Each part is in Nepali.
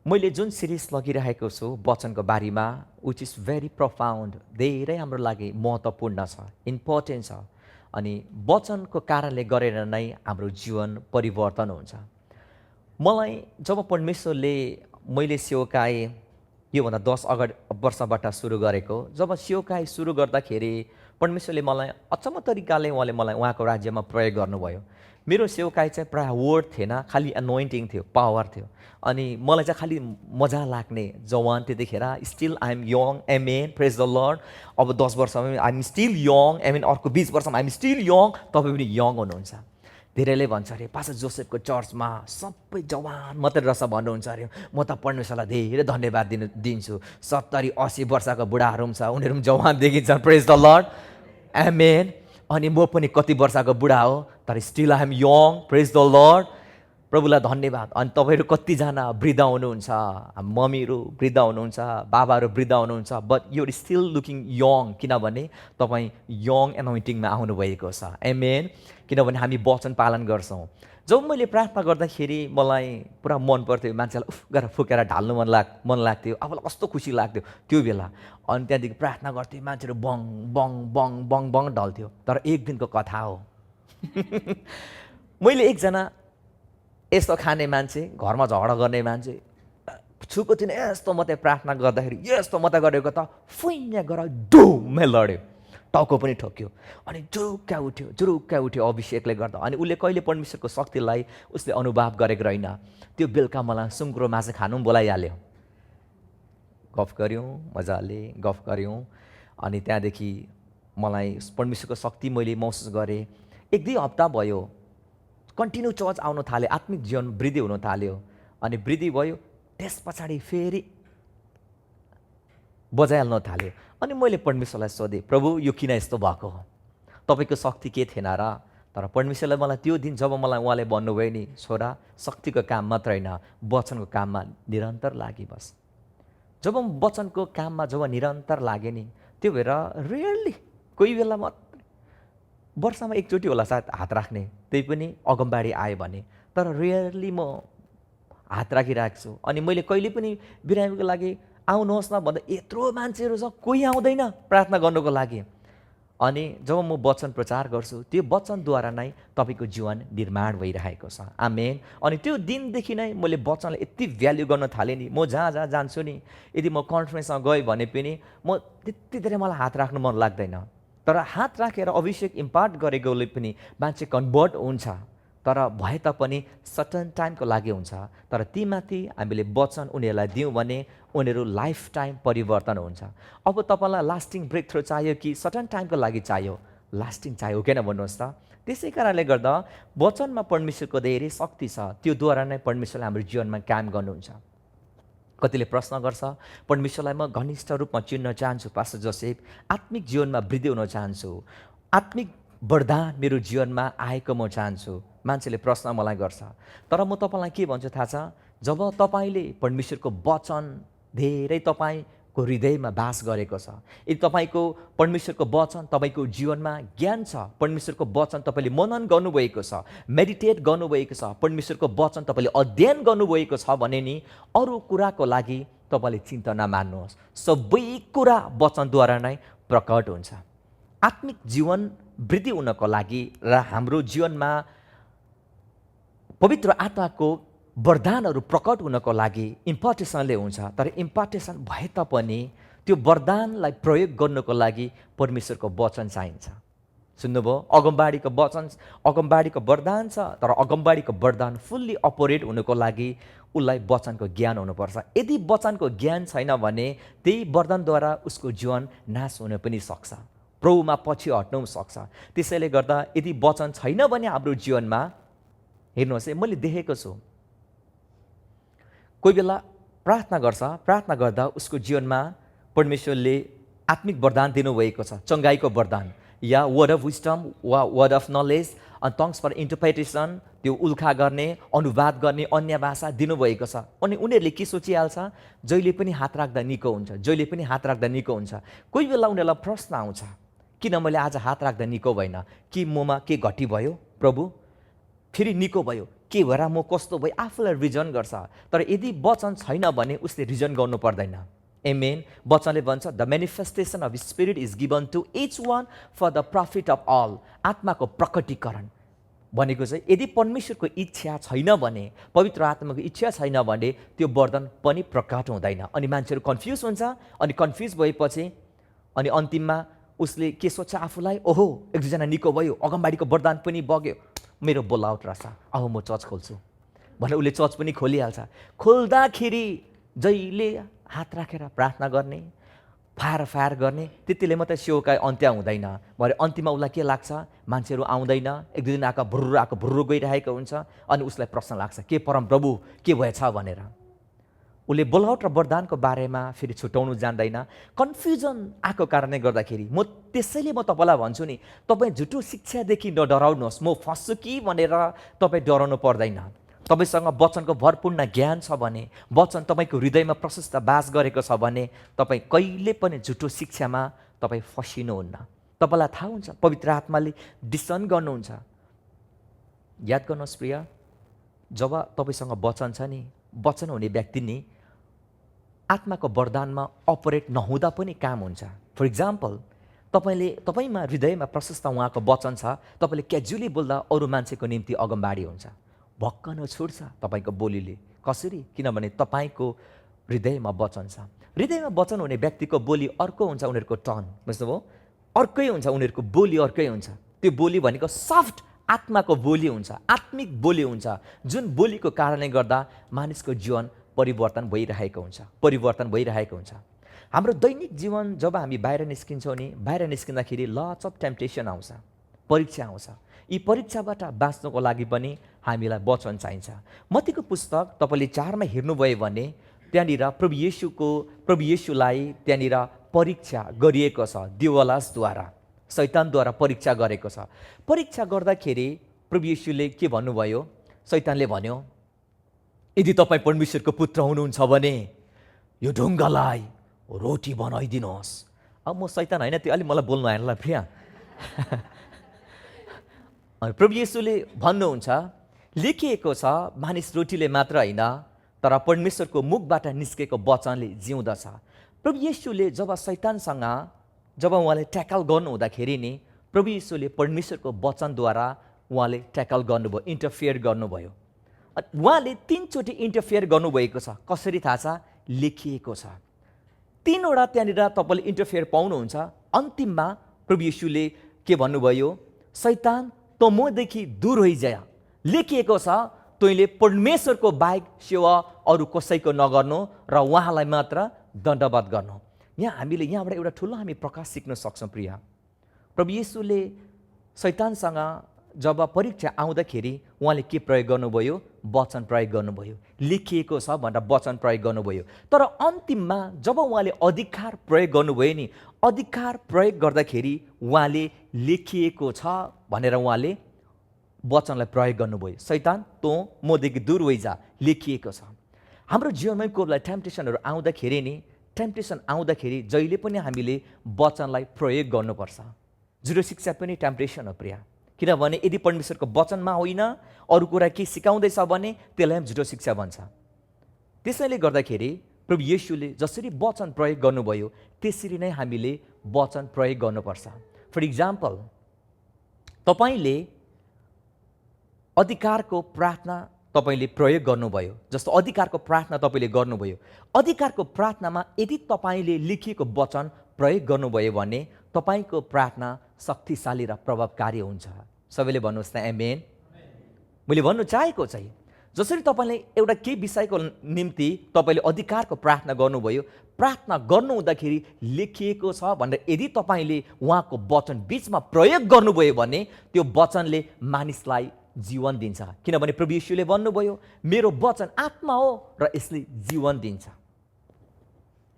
मैले जुन सिरिज लगिरहेको छु वचनको बारेमा विच इज भेरी प्रोफाउन्ड, धेरै हाम्रो लागि महत्त्वपूर्ण छ, इम्पोर्टेन्ट छ। अनि वचनको कारणले गरेर नै हाम्रो जीवन परिवर्तन हुन्छ। मलाई जब परमेश्वरले मैले सेवकाई योभन्दा 10 वर्षबाट सुरु गरेको, जब सेवकाई सुरु गर्दाखेरि परमेश्वरले मलाई अचम्म तरिकाले उहाँले उहाँको राज्यमा प्रयोग गर्नुभयो। मेरो सेवकाई चाहिँ प्रायः वर्ड थिएन, खालि एनोइन्टिङ थियो, पावर थियो। अनि मलाई चाहिँ खालि मजा लाग्ने जवान त्यतिखेर, still I am young, amen, praise the Lord. अब 10 वर्षमा I am still young, amen, अर्को 20 वर्षमा आइ एम स्टिल यङ। तपाईँ पनि यङ हुनुहुन्छ। धेरैले भन्छ अरे पास्टर जोसेफको चर्चमा सबै जवान मात्रै रहेछ भन्नुहुन्छ अरे। म त परमेश्वरलाई धेरै धन्यवाद दिन्छु। 70-80 वर्षका बुढाहरू पनि छ, उनीहरू पनि जवान देखिन्छन्, प्रेज द लर्ड, आमेन। अनि म पनि कति वर्षको बुढा हो, तर still I am young, praise the Lord. प्रभुलाई धन्यवाद। अनि तपाईँहरू कतिजना वृद्ध हुनुहुन्छ, मम्मीहरू वृद्ध हुनुहुन्छ, बाबाहरू वृद्ध हुनुहुन्छ, but you're still looking young, किनभने तपाईँ यङ एनोइन्टिङमा आउनुभएको छ, आमेन। किनभने हामी वचन पालन गर्छौँ। जब मैले प्रार्थना गर्दाखेरि मलाई पुरा मन पर्थ्यो, मान्छेलाई उफ गरेर फुकेर ढाल्नु मन लाग्थ्यो, आफूलाई कस्तो खुसी लाग्थ्यो त्यो बेला। अनि त्यहाँदेखि प्रार्थना गर्थेँ, मान्छेहरू बङ बङ बङ बङ बङ ढल्थ्यो। तर एक दिनको कथा हो मैले एकजना यस्तो खाने मान्छे, घरमा झगडा गर्ने मान्छे छुको थिएन, यस्तो मात्रै प्रार्थना गर्दाखेरि यस्तो मात्रै गरेको त फुइँ गरेर डुमै लड्यो, टाउको पनि ठोक्यो। अनि जुरुक्का उठ्यो अभिषेकले गर्दा। अनि उसले कहिले परमेश्वरको शक्तिलाई उसले अनुभव गरेको रहेन। त्यो बेलुका मलाई सुँगुरो मासु खानु पनि बोलाइहाल्यो। गफ गऱ्यौँ, मजाले गफ गऱ्यौँ। अनि त्यहाँदेखि मलाई परमेश्वरको शक्ति मैले महसुस गरेँ। 1-2 हप्ता भयो, कन्टिन्यू चर्च आउन थाल्यो, आत्मिक जीवन वृद्धि हुन थाल्यो। अनि वृद्धि भयो, त्यस पछाडि फेरि बजाइहाल्न थाल्यो। अनि मैले परमेश्वरलाई सोधेँ, प्रभु यो किन यस्तो भएको हो, तपाईँको शक्ति के थिएन र? तर परमेश्वरले मलाई त्यो दिन जब मलाई उहाँले भन्नुभयो नि, छोरा शक्तिको काम मात्र होइन, वचनको काममा निरन्तर लागि बस। जब म वचनको काममा जब निरन्तर लागेँ नि, त्यो भएर रियरली कोही बेला मात्रै वर्षमा एकचोटि होला सायद हात राख्ने, त्यही पनि अगमबाडी आयो भने। तर रियरली म हात राखिरहेको छु। अनि मैले कहिले पनि बिरामीको लागि आउनुहोस् न भन्दा यत्रो मान्छेहरू छ, कोही आउँदैन प्रार्थना गर्नुको लागि। अनि जब म वचन प्रचार गर्छु, त्यो वचनद्वारा नै तपाईँको जीवन निर्माण भइरहेको छ, आमेन। अनि त्यो दिनदेखि नै मैले वचनलाई यति भ्याल्यु गर्न थालेँ नि। म जहाँ जहाँ जान्छु नि, यदि म कन्फरेन्समा गएँ भने पनि म त्यति धेरै मलाई हात राख्नु मन लाग्दैन। तर हात राखेर अभिषेक इम्पार्ट गरेकोले पनि मान्छे कन्भर्ट हुन्छ। तर भए तापनि सर्टन टाइमको लागि हुन्छ। तर तीमाथि हामीले वचन उनीहरूलाई दियौँ भने उनीहरू लाइफ टाइम परिवर्तन हुन्छ। अब तपाईँलाई लास्टिङ ब्रेक थ्रु चाहियो कि सर्टन टाइमको लागि चाहियो? लास्टिङ चाहियो, किन भन्नुहोस् त? त्यसै कारणले गर्दा वचनमा परमेश्वरको धेरै शक्ति छ, त्योद्वारा नै परमेश्वरले हाम्रो जीवनमा काम गर्नुहुन्छ। कतिले प्रश्न गर्छ, परमेश्वरलाई म घनिष्ठ रूपमा चिन्न चाहन्छु पास्टर जोसेफ, आत्मिक जीवनमा वृद्धि हुन चाहन्छु, आत्मिक वरदान मेरो जीवनमा आएको म चाहन्छु। मान्छेले प्रश्न मलाई गर्छ। तर म तपाईँलाई के भन्छु थाहा छ? जब तपाईँले परमेश्वरको वचन धेरै तपाईँको हृदयमा बास गरेको छ, यदि तपाईँको परमेश्वरको वचन तपाईँको जीवनमा ज्ञान छ, परमेश्वरको वचन तपाईँले मनन गर्नुभएको छ, मेडिटेट गर्नुभएको छ, परमेश्वरको वचन तपाईँले अध्ययन गर्नुभएको छ भने नि अरू कुराको लागि तपाईँले चिन्ता नमान्नुहोस्। सबै कुरा वचनद्वारा नै प्रकट हुन्छ। आत्मिक जीवन वृद्धि हुनको लागि र हाम्रो जीवनमा पवित्र आत्माको वरदानहरू प्रकट हुनको लागि इम्पार्टेसनले हुन्छ। तर इम्पार्टेसन भए तापनि त्यो वरदानलाई प्रयोग गर्नको लागि परमेश्वरको वचन चाहिन्छ। सुन्नुभयो? अगमबाडीको वरदान छ, तर अगमबाडीको वरदान फुल्ली अपरेट हुनुको लागि उसलाई वचनको ज्ञान हुनुपर्छ। यदि वचनको ज्ञान छैन भने त्यही वरदानद्वारा उसको जीवन नाश हुन पनि सक्छ, प्रभुमा पछि हट्नु पनि सक्छ। त्यसैले गर्दा यदि वचन छैन भने हाम्रो जीवनमा, हेर्नुहोस् है, मैले देखेको छु कोही बेला प्रार्थना गर्छ, प्रार्थना गर्दा उसको जीवनमा परमेश्वरले आत्मिक वरदान दिनुभएको छ, चङ्गाईको वरदान या वर्ड अफ विस्डम वा word of knowledge, tongues for interpretation, त्यो उल्खा गर्ने, अनुवाद गर्ने, अन्य भाषा दिनुभएको छ। अनि उनीहरूले के सोचिहाल्छ? जहिले पनि हात राख्दा निको हुन्छ, जहिले पनि हात राख्दा निको हुन्छ। कोही बेला उनीहरूलाई प्रश्न आउँछ, किन मैले आज हात राख्दा निको भएन? कि ममा के घटी भयो प्रभु? फेरि निको भयो, के भएर म कस्तो भए आफूलाई रिजन गर्छ। तर यदि वचन छैन भने उसले रिजन गर्नु पर्दैन। एमेन। वचनले भन्छ the manifestation of spirit is given to each one for the profit of all. आत्माको प्रकटीकरण भनेको चाहिँ यदि परमेश्वरको इच्छा छैन भने, पवित्र आत्माको इच्छा छैन भने त्यो वरदान पनि प्रकट हुँदैन। अनि मान्छेहरू कन्फ्युज हुन्छ। अनि कन्फ्युज भएपछि अनि अन्तिममा उसले के सोच्छ आफूलाई, ओहो एक दुईजना निको भयो, अगमबाडीको वरदान पनि बग्यो, मेरो बोलावट रहेछ, अब म चर्च खोल्छु भनेर उसले चर्च पनि खोलिहाल्छ। खोल्दाखेरि जहिले हात राखेर प्रार्थना गर्ने, फायर गर्ने, त्यतिले मात्रै सेवकाई अन्त्य हुँदैन। भरे अन्तिममा उसलाई के लाग्छ, मान्छेहरू आउँदैन, एक दुई दिन आएको भुर्रो गइरहेको हुन्छ। अनि उसलाई प्रश्न लाग्छ के परमप्रभु के भएछ भनेर। उसले बोलावट र वरदानको बारेमा फेरि छुटाउनु जान्दैन। कन्फ्युजन आएको कारणले गर्दाखेरि त्यसैले म तपाईँलाई भन्छु नि, तपाईँ झुटो शिक्षादेखि नडराउनुहोस्। म फस्छु कि भनेर तपाईँ डराउनु पर्दैन। तपाईँसँग वचनको भरपूर्ण ज्ञान छ भने, वचन तपाईँको हृदयमा प्रशस्त बास गरेको छ भने तपाईँ कहिले पनि झुटो शिक्षामा तपाईँ फसिनुहुन्न। तपाईँलाई थाहा हुन्छ, पवित्र आत्माले डिसन गर्नुहुन्छ। याद गर्नुहोस् प्रिय, जब तपाईँसँग वचन छ नि, वचन हुने व्यक्ति नि आत्माको वरदानमा अपरेट नहुँदा पनि काम हुन्छ। फर इक्जाम्पल, तपाईँमा हृदयमा प्रशस्त उहाँको वचन छ, तपाईँले क्याजुअली बोल्दा अरू मान्छेको निम्ति अगमबाडी हुन्छ, भक्क नछुट्छ तपाईँको बोलीले। कसरी? किनभने तपाईँको हृदयमा वचन छ। हृदयमा वचन हुने व्यक्तिको बोली अर्को हुन्छ, उनीहरूको टर्न बुझ्नुभयो, अर्कै हुन्छ, उनीहरूको बोली अर्कै हुन्छ। त्यो बोली भनेको सफ्ट आत्माको बोली हुन्छ, आत्मिक बोली हुन्छ, जुन बोलीको कारणले गर्दा मानिसको जीवन परिवर्तन भइरहेको हुन्छ। हाम्रो दैनिक जीवन जब हामी बाहिर निस्किन्छौँ नि, बाहिर निस्किँदाखेरि लट्स अफ टेम्पटेसन आउँछ, परीक्षा आउँछ। यी परीक्षाबाट बाँच्नको लागि पनि हामीलाई वचन चाहिन्छ। मत्तीको पुस्तक तपाईँले 4मा हेर्नुभयो भने त्यहाँनिर प्रभु येशूलाई त्यहाँनिर परीक्षा गरिएको छ, दिवलासद्वारा, शैतानद्वारा परीक्षा गरेको छ। परीक्षा गर्दाखेरि प्रभु येशूले के भन्नुभयो? शैतानले भन्यो, यदि तपाईँ परमेश्वरको पुत्र हुनुहुन्छ भने यो ढुङ्गालाई रोटी बनाइदिनुहोस्। अब म शैतान होइन, त्यो अलिक मलाई बोल्नु आएन ल प्रिया। प्रभु येशूले भन्नुहुन्छ, लेखिएको छ मानिस रोटीले मात्र होइन तर परमेश्वरको मुखबाट निस्केको वचनले जिउँदछ। प्रभु येशूले जब शैतानसँग उहाँले ट्याकल गर्नुहुँदाखेरि नि, प्रभु येशूले परमेश्वरको वचनद्वारा उहाँले ट्याकल गर्नुभयो, इन्टरफियर गर्नुभयो। उहाँले 3 चोटि इन्टरफियर गर्नुभएको छ। कसरी थाहा छ? लेखिएको छ। 3वटा त्यहाँनिर तपाईँले इन्टरफियर पाउनुहुन्छ। अन्तिममा प्रभु येशूले के भन्नुभयो? शैतान त मदेखि दूर होइजा, लेखिएको छ तैँले परमेश्वरको बाहेक सेवा अरू कसैको नगर्नु र उहाँलाई मात्र दण्डवत गर्नु। हामीले यहाँबाट एउटा ठुलो हामी प्रकाश सिक्न सक्छौँ प्रिय। प्रभु येशूले शैतानसँग जब परीक्षा आउँदाखेरि उहाँले के प्रयोग गर्नुभयो? वचन प्रयोग गर्नुभयो। लेखिएको छ भनेर वचन प्रयोग गर्नुभयो। तर अन्तिममा जब उहाँले अधिकार प्रयोग गर्नुभयो नि, अधिकार प्रयोग गर्दाखेरि उहाँले लेखिएको छ भनेर उहाँले वचनलाई प्रयोग गर्नुभयो। शैतान तँ मदेखि दूर होइजा, लेखिएको छ। हाम्रो जीवनमै कोही टेम्पटेसनहरू आउँदाखेरि नि, टेम्पटेसन आउँदाखेरि जहिले पनि हामीले वचनलाई प्रयोग गर्नुपर्छ। झुटो शिक्षा पनि टेम्पटेसन हो प्रिय। किनभने यदि परमेश्वरको वचनमा होइन अरू कुरा के सिकाउँदैछ भने त्यसलाई पनि झुटो शिक्षा भन्छ। त्यसैले गर्दाखेरि प्रभु येशूले जसरी वचन प्रयोग गर्नुभयो त्यसरी नै हामीले वचन प्रयोग गर्नुपर्छ। फर इक्जाम्पल, तपाईँले अधिकारको प्रार्थना तपाईँले प्रयोग गर्नुभयो, जस्तो अधिकारको प्रार्थना तपाईँले गर्नुभयो। अधिकारको प्रार्थनामा यदि तपाईँले लेखिएको वचन प्रयोग गर्नुभयो भने तपाईँको प्रार्थना शक्तिशाली र प्रभावकारी हुन्छ। सबैले भन्नुहोस् त आमेन। मैले भन्नु चाहेको चाहिँ जसरी तपाईँले एउटा केही विषयको निम्ति तपाईँले अधिकारको प्रार्थना गर्नुभयो, प्रार्थना गर्नुहुँदाखेरि लेखिएको छ भनेर यदि तपाईँले उहाँको वचन बिचमा प्रयोग गर्नुभयो भने त्यो वचनले मानिसलाई जीवन दिन्छ। किनभने प्रभु येशूले भन्नुभयो, मेरो वचन आत्मा हो र यसले जीवन दिन्छ।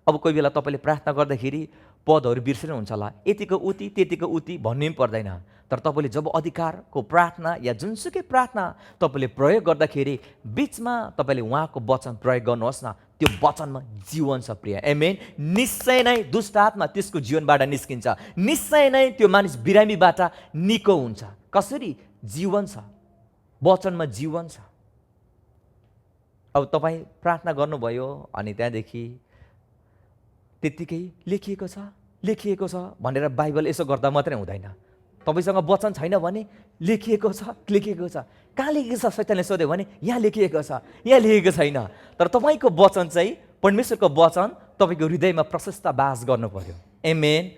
अब कोही बेला तपाईँले प्रार्थना गर्दाखेरि पदहरू बिर्सिनुहुन्छ होला, यतिको उति त्यतिको उति भन्नु पनि पर्दैन। तर तपाईँले जब अधिकारको प्रार्थना या जुनसुकै प्रार्थना तपाईँले प्रयोग गर्दाखेरि बिचमा तपाईँले उहाँको वचन प्रयोग गर्नुहोस् न, त्यो वचनमा जीवन छ प्रिय। आमेन। निश्चय नै दुष्ट आत्मा त्यसको जीवनबाट निस्किन्छ, निश्चय नै त्यो मानिस बिरामीबाट निको हुन्छ। कसरी? जीवन छ, वचनमा जीवन छ। अब तपाईँ प्रार्थना गर्नुभयो अनि त्यहाँदेखि त्यत्तिकै लेखिएको छ भनेर बाइबल यसो गर्दा मात्रै हुँदैन। तपाईँसँग वचन छैन भने लेखिएको छ। कहाँ लेखिएको छ? शैतानले सोध्यो भने यहाँ लेखिएको छ, यहाँ लेखिएको छैन। तर तपाईँको वचन चाहिँ, परमेश्वरको वचन तपाईँको हृदयमा प्रशस्त बास गर्नु पर्यो। आमेन,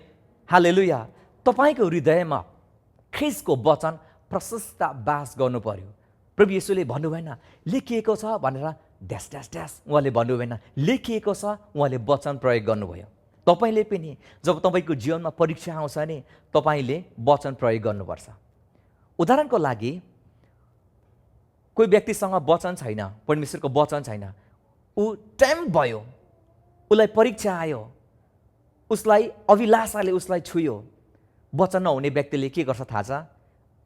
हालेलुया। तपाईँको हृदयमा ख्रीष्टको वचन प्रशस्त बास गर्नु पर्यो। प्रभु येशूले भन्नु भएन लेखिएको छ भनेर ड्यास ड्यास ड्यास, उहाँले भन्नु भएन लेखिएको छ, उहाँले वचन प्रयोग गर्नुभयो। तपाईँले पनि जब तपाईँको जीवनमा परीक्षा आउँछ नि तपाईँले वचन प्रयोग गर्नुपर्छ। उदाहरणको लागि कोही व्यक्तिसँग वचन छैन, परमेश्वरको वचन छैन, ऊ टाइम भयो, उसलाई परीक्षा आयो, उसलाई अभिलाषाले उसलाई छुयो, वचन नहुने व्यक्तिले के गर्छ थाहा छ?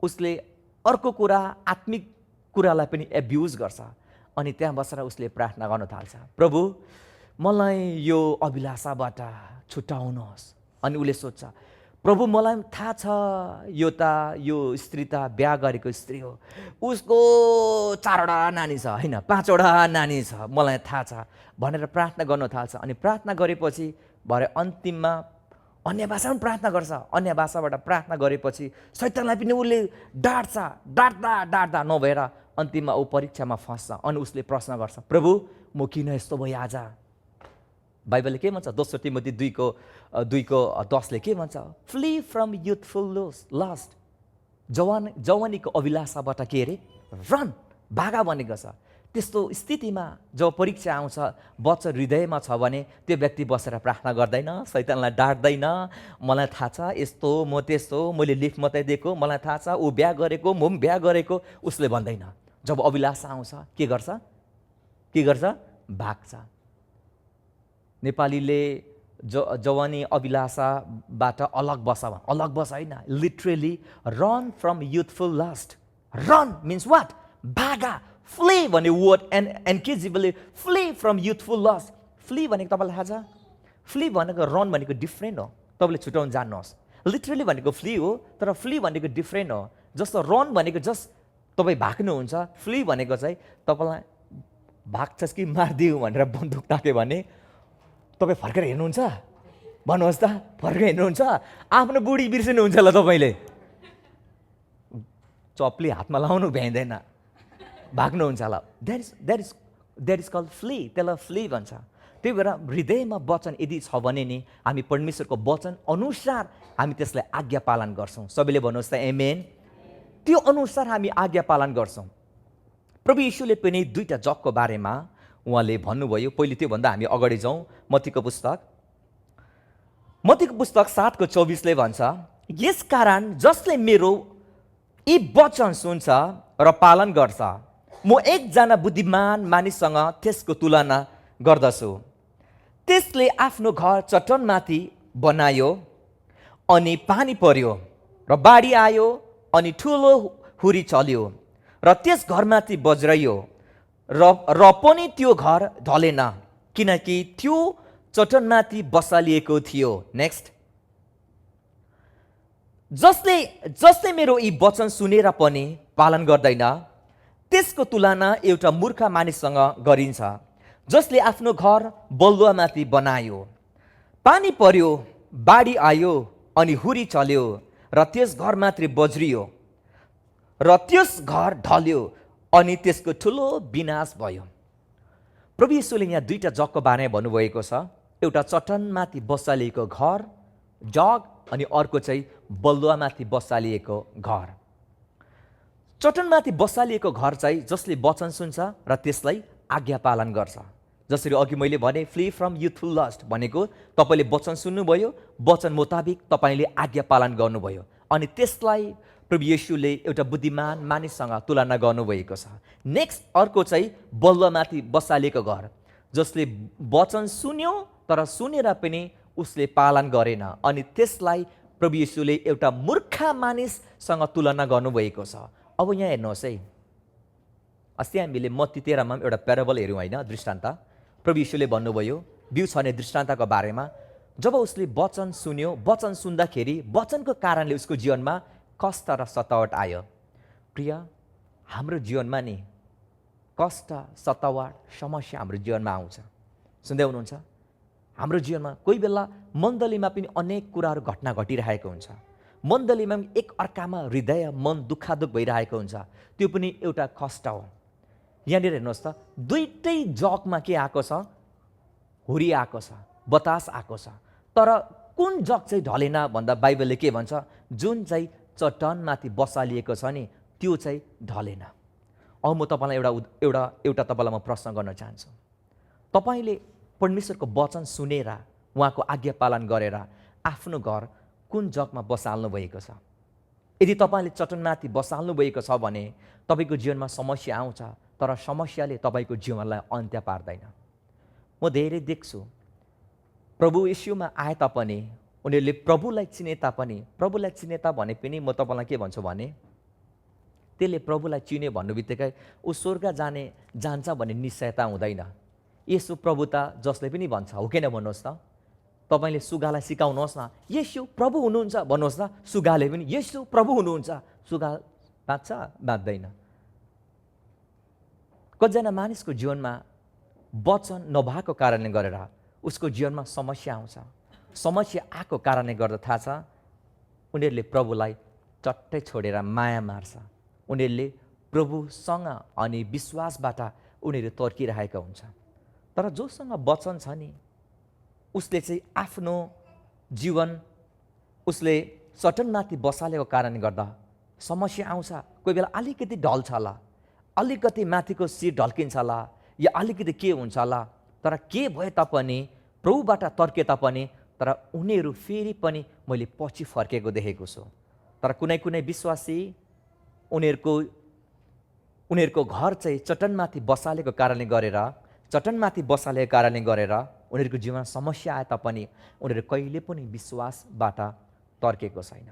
उसले अर्को कुरा, आत्मिक कुरालाई पनि एब्युज गर्छ। अनि त्यहाँ बसेर उसले प्रार्थना गर्न थाल्छ, प्रभु मलाई यो अभिलाषाबाट छुटाउनुहोस्। अनि उसले सोध्छ, प्रभु मलाई थाहा छ यो स्त्री त बिहा गरेको स्त्री हो, उसको 4वटा नानी छ होइन, 5वटा नानी छ, मलाई थाहा छ भनेर प्रार्थना गर्न थाल्छ। अनि प्रार्थना गरेपछि भरे अन्तिममा अन्य भाषामा प्रार्थना गर्छ। अन्य भाषाबाट प्रार्थना गरेपछि शैतानलाई पनि उसले डाँट्दा नभएर अन्तिममा ऊ परीक्षामा फस्छ। अनि उसले प्रश्न गर्छ, प्रभु म किन यस्तो भयो आज? बाइबलले के भन्छ? 2 तिमोथी 2:10 के भन्छ? फ्ली फ्रम युथफुल लस्ट, जवानीको अभिलाषाबाट के अरे रन, भागा भनेको छ। त्यस्तो स्थितिमा जब परीक्षा आउँछ, वचन हृदयमा छ भने त्यो व्यक्ति बसेर प्रार्थना गर्दैन, शैतानलाई डाँट्दैन, मलाई थाहा छ यस्तो म त्यस्तो, मैले लिफ्ट मात्रै दिएको, मलाई थाहा छ ऊ बिहा गरेको, म पनि बिहा गरेको, उसले भन्दैन। जब अभिलाषा आउँछ के गर्छ? भाग्छ। नेपालीले जवानी अभिलाषाबाट अलग बस होइन, literally run from youthful lust. Run means what? भागा। फ्ली भन्ने वर्ड एनकेजिबलले flee from youthful lust. Flee भनेको तपाईँलाई थाहा छ? फ्ली भनेको रन भनेको डिफ्रेन्ट हो, तपाईँले छुटाउन जान्नुहोस्। लिटरली भनेको फ्ली हो, तर फ्ली भनेको डिफ्रेन्ट हो। जस्तो रन भनेको जस्ट तपाईँ भाग्नुहुन्छ, फ्ली भनेको चाहिँ तपाईँलाई भाग्छस् कि मारिदिऊ भनेर बन्दुक ताक्यो भने तपाईँ फर्केर हेर्नुहुन्छ? भन्नुहोस् त, फर्केर हेर्नुहुन्छ? आफ्नो बुढी बिर्सिनुहुन्छ होला तपाईँले, चप्ली हातमा लाउनु भ्याइँदैन, भाग्नुहुन्छ होला। द्याट इज कल्ड फ्ली, त्यसलाई फ्ली भन्छ। त्यही भएर हृदयमा वचन यदि छ भने नि हामी परमेश्वरको वचन अनुसार हामी त्यसलाई आज्ञा पालन गर्छौँ। सबैले भन्नुहोस् त आमेन। त्यो अनुसार हामी आज्ञा पालन गर्छौँ। प्रभु येशूले पनि 2टा जगको बारेमा उहाँले भन्नुभयो। पहिले त्योभन्दा हामी अगाडि जाउँ। मत्तीको पुस्तक 7:24 भन्छ, यसकारण जसले मेरो यी वचन सुन्छ र पालन गर्छ, म एकजना बुद्धिमान मानिससँग त्यसको तुलना गर्दछु। त्यसले आफ्नो घर चट्टानमाथि बनायो अनि पानी पर्यो र बाढी आयो अनि ठुलो हुरी चल्यो र त्यस घरमाथि बज्रयो र पनि त्यो घर ढलेन, किनकि त्यो चट्टानमाथि बसालिएको थियो। नेक्स्ट, जसले मेरो यी वचन सुनेर पनि पालन गर्दैन, त्यसको तुलना एउटा मूर्ख मानिससँग गरिन्छ, जसले आफ्नो घर बलुवामाथि बनायो, पानी पर्यो, बाढी आयो अनि हुरी चल्यो र त्यस घरमाथि बज्रियो र त्यस घर ढल्यो अनि त्यसको ठुलो विनाश भयो। प्रभु येशूले यहाँ 2टा जगको बारेमा भन्नुभएको छ। एउटा चट्टानमाथि बसालिएको घर जग अनि अर्को चाहिँ बलुवामाथि बसालिएको घर। चट्टानमाथि बसालिएको घर चाहिँ जसले वचन सुन्छ र त्यसलाई आज्ञा पालन गर्छ। जसरी अघि मैले भने फ्ली फ्रम युथफुल लस्ट भनेको तपाईँले वचन सुन्नुभयो, वचन मुताबिक तपाईँले आज्ञा पालन गर्नुभयो अनि त्यसलाई प्रभु येशूले एउटा बुद्धिमान मानिससँग तुलना गर्नुभएको छ। नेक्स्ट, अर्को चाहिँ बलुवामाथि बसालिएको घर, जसले वचन सुन्यो तर सुनेर पनि उसले पालन गरेन अनि त्यसलाई प्रभु येशूले एउटा मूर्ख मानिससँग तुलना गर्नुभएको छ। अब यहाँ हेर्नुहोस् है, अस्ति हामीले मत्ती 13मा एउटा प्याराबल हेऱ्यौँ होइन, दृष्टान्त। प्रभु येशूले भन्नुभयो बिउ छर्ने दृष्टान्तको बारेमा। जब उसले वचन सुन्यो, वचन सुन्दाखेरि वचनको कारणले उसको जीवनमा कष्ट र सतावट आयो। प्रिय, हाम्रो जीवनमा नि कष्ट, सतावाट, समस्या हाम्रो जीवनमा आउँछ। सुन्दै हुनुहुन्छ? हाम्रो जीवनमा कोही बेला मण्डलीमा पनि अनेक कुराहरू घटना घटिरहेको हुन्छ। मण्डलीमा पनि एक अर्कामा हृदय मन दुःखादुख भइरहेको हुन्छ। त्यो पनि एउटा कष्ट हो। यहाँनिर हेर्नुहोस् त, दुईटै जगमा के आएको छ? हुरी आएको छ, बतास आएको छ। तर कुन जग चाहिँ ढलेन भन्दा बाइबलले के भन्छ? जुन चाहिँ चट्टानमाथि बसालिएको छ नि त्यो चाहिँ ढलेन। अब म तपाईँलाई एउटा तपाईँलाई म प्रश्न गर्न चाहन्छु। तपाईँले परमेश्वरको वचन सुनेर उहाँको आज्ञा पालन गरेर आफ्नो घर कुन जगमा बसाल्नु भएको छ? यदि तपाईँले चट्टानमाथि बसाल्नु भएको छ भने तपाईँको जीवनमा समस्या आउँछ, तर समस्याले तपाईँको जीवनलाई अन्त्य पार्दैन। म धेरै देख्छु प्रभु येशूमा आए तापनि उनीहरूले प्रभुलाई चिने भने पनि म तपाईँलाई के भन्छु भने त्यसले प्रभुलाई चिने भन्नु बित्तिकै ऊ स्वर्ग जान्छ भन्ने निश्चयता हुँदैन। येशू प्रभु त जसले पनि भन्छ, हो किन भन्नुहोस् त? तपाईँले सुगालाई सिकाउनुहोस् न, येशू प्रभु हुनुहुन्छ भन्नुहोस् न, सुगाले पनि येशू प्रभु हुनुहुन्छ। सुगा बाँच्छ? बाँच्दैन। कतिजना मानिसको जीवनमा वचन नभएको कारणले गरेर उसको जीवनमा समस्या आउँछ। समस्या आएको कारणले गर्दा थाहा छ, उनीहरूले प्रभुलाई चट्टै छोडेर माया मार्छ। उनीहरूले प्रभुसँग अनि विश्वासबाट उनीहरू तर्किरहेका हुन्छ। तर जोसँग वचन छ नि उसले चाहिँ आफ्नो जीवन उसले चट्टानमाथि बसालेको कारणले गर्दा समस्या आउँछ। कोही बेला अलिकति ढल्छ होला, अलिकति माथिको शिर ढल्किन्छ होला, या अलिकति के हुन्छ होला, तर के भए तापनि प्रभुबाट तर्के तापनि तर उनीहरू फेरि पनि मैले पछि फर्केको देखेको छु। तर कुनै कुनै विश्वासी उनीहरूको घर चाहिँ चट्टानमाथि बसालेको कारणले गरेर उनीहरूको जीवनमा समस्या आए तापनि उनीहरू कहिले पनि विश्वासबाट तर्केको छैन।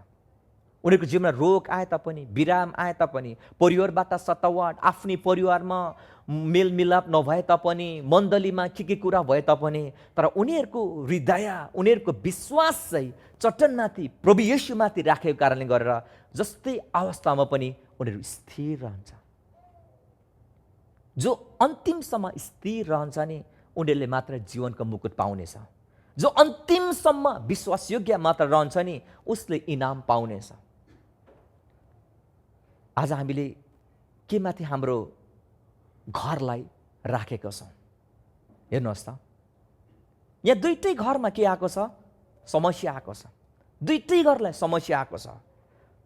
उनीहरूको जीवनमा रोग आए तापनि, विराम आए तापनि, परिवारबाट सतावाट, आफ्नै परिवारमा मेलमिलाप नभए तापनि, मण्डलीमा के कुरा भए तापनि, तर उनीहरूको हृदय, उनीहरूको विश्वास चाहिँ चट्टानमाथि प्रभु येशूमाथि राखेको कारणले गरेर जस्तै अवस्थामा पनि उनीहरू स्थिर रहन्छ। जो अन्तिमसम्म स्थिर रहन्छ नि उनीहरूले मात्र जीवनको मुकुट पाउनेछ। जो अन्तिमसम्म विश्वासयोग्य मात्र रहन्छ नि उसले इनाम पाउनेछ। आज हामीले के माथि हाम्रो घरलाई राखेका छौँ? हेर्नुहोस् त, यहाँ दुईटै घरमा के आएको छ? समस्या आएको छ। दुईटै घरलाई समस्या आएको छ।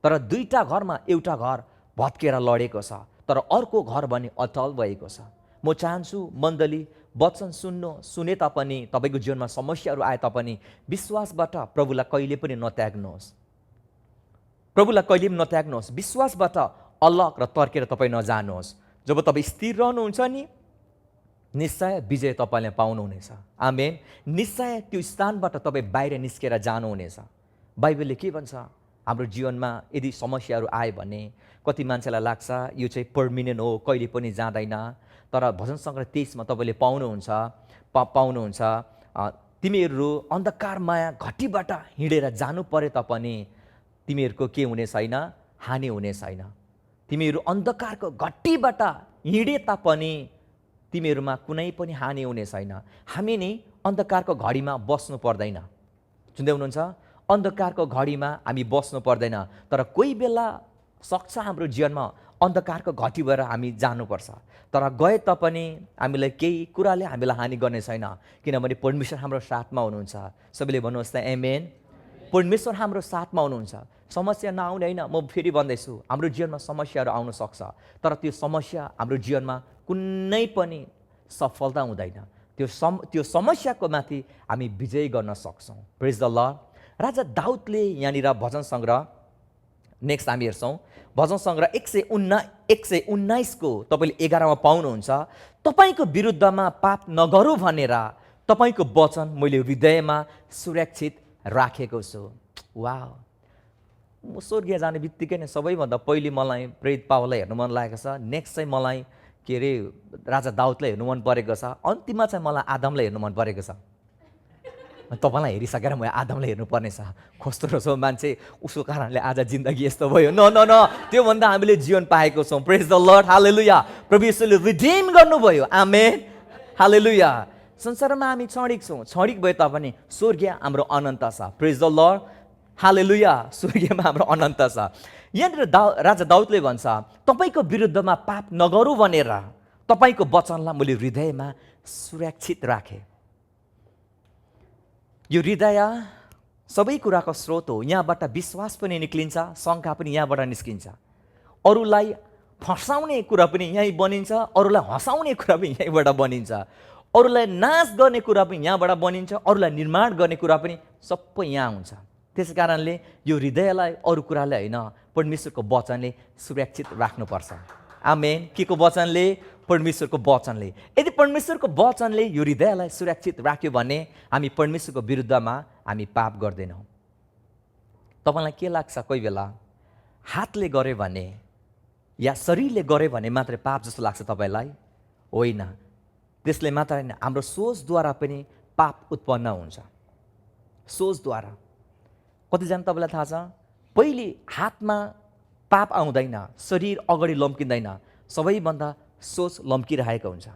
तर दुईटा घरमा एउटा घर भत्केर लडेको छ, तर अर्को घर भने अटल भएको छ। म चाहन्छु मण्डली वचन सुने तापनि तपाईँको जीवनमा समस्याहरू आए तापनि विश्वासबाट प्रभुलाई कहिले पनि नत्याग्नुहोस्। विश्वासबाट अलग र तर्केर तपाईँ नजानुहोस्। जब तपाईँ स्थिर रहनुहुन्छ नि निश्चय विजय तपाईँले पाउनुहुनेछ। आमेन। निश्चय त्यो स्थानबाट तपाईँ बाहिर निस्केर जानुहुनेछ। बाइबलले के भन्छ? हाम्रो जीवनमा यदि समस्याहरू आए भने कति मान्छेलाई लाग्छ यो चाहिँ पर्मिनेन्ट हो, कहिले पनि जाँदैन। तर भजन सङ्ग्रह 23 मा तपाईँले पाउनुहुन्छ तिमीहरू अन्धकार माया घटीबाट हिँडेर जानु परे तापनि तिमीहरूको के हुने छैन? हानि हुने छैन। तिमीहरू अन्धकारको घटीबाट हिँडे तापनि तिमीहरूमा कुनै पनि हानि हुने छैन। हामी नै अन्धकारको घडीमा बस्नु पर्दैन। सुन्दै हुनुहुन्छ? अन्धकारको घडीमा हामी बस्नु पर्दैन। तर कोही बेला सक्छ हाम्रो जीवनमा अन्धकारको घटी भएर हामी जानुपर्छ। तर गए तापनि हामीलाई केही कुराले हामीलाई हानि गर्ने छैन, किनभने परमेश्वर हाम्रो साथमा हुनुहुन्छ। सबैले भन्नुहोस् त आमेन। परमेश्वर हाम्रो साथमा हुनुहुन्छ। समस्या नआउने होइन, म फेरि भन्दैछु, हाम्रो जीवनमा समस्याहरू आउन सक्छ, तर त्यो समस्या हाम्रो जीवनमा कुनै पनि सफलता हुँदैन। त्यो समस्याको माथि हामी विजय गर्न सक्छौँ। प्रेज द लर्ड। राजा दाउदले यहाँनिर भजन सङ्ग्रह नेक्स्ट हामी हेर्छौँ। भजन सङ्ग्रह 119 को तपाईँले 11 मा पाउनुहुन्छ। तपाईँको विरुद्धमा पाप नगरौँ भनेर तपाईँको वचन मैले हृदयमा सुरक्षित राखेको छु। वाह! म स्वर्गीय जाने बित्तिकै नै सबैभन्दा पहिले मलाई प्रेरित पावललाई हेर्नु मन लागेको छ। नेक्स्ट चाहिँ मलाई के अरे राजा दाउदलाई हेर्नु मन परेको छ। अन्तिममा चाहिँ मलाई आदमलाई हेर्नु मन परेको छ। तपाईँलाई हेरिसकेर म आदमलाई हेर्नुपर्ने छ, कस्तो रहेछ मान्छे, उसको कारणले आज जिन्दगी यस्तो भयो। न न न, त्योभन्दा हामीले जीवन पाएको छौँ। प्रेज द लर्ड, हालेलुया। प्रभु येशूले रिडिम गर्नुभयो, आमेन, हालेलुया। संसारमा हामी क्षणिक छौँ, क्षणिक भए तापनि स्वर्गीय हाम्रो अनन्त छ। प्रेज द लर्ड, हालेलुया। स्वर्गीयमा हाम्रो अनन्त छ। यहाँनिर राजा दाउदले भन्छ, तपाईँको विरुद्धमा पाप नगरौँ भनेर तपाईँको वचनलाई मैले हृदयमा सुरक्षित राखेँ। यो हृदय सबै कुराको स्रोत हो। यहाँबाट विश्वास पनि निक्लिन्छ, शङ्का पनि यहाँबाट निस्किन्छ। अरूलाई फसाउने कुरा पनि यहीँ बनिन्छ, अरूलाई हँसाउने कुरा पनि यहीँबाट बनिन्छ, अरूलाई नाश गर्ने कुरा पनि यहाँबाट बनिन्छ, अरूलाई निर्माण गर्ने कुरा पनि सबै यहाँ हुन्छ। त्यस कारणले यो हृदयलाई अरू कुराले होइन, परमेश्वरको वचनले सुरक्षित राख्नुपर्छ। आमेन। के को वचनले? परमेश्वरको वचनले। यदि परमेश्वरको वचनले यो हृदयलाई सुरक्षित राख्यो भने हामी परमेश्वरको विरुद्धमा हामी पाप गर्दैनौँ। तपाईँलाई के लाग्छ, कोही बेला हातले गऱ्यो भने या शरीरले गऱ्यो भने मात्रै पाप जस्तो लाग्छ तपाईँलाई? होइन, त्यसले मात्र होइन, हाम्रो सोचद्वारा पनि पाप उत्पन्न हुन्छ। सोचद्वारा। कतिजना तपाईँलाई थाहा छ, पहिले हातमा पाप आउँदैन, शरीर अगाडि लम्किँदैन, सबैभन्दा सोच लम्किरहेको हुन्छ।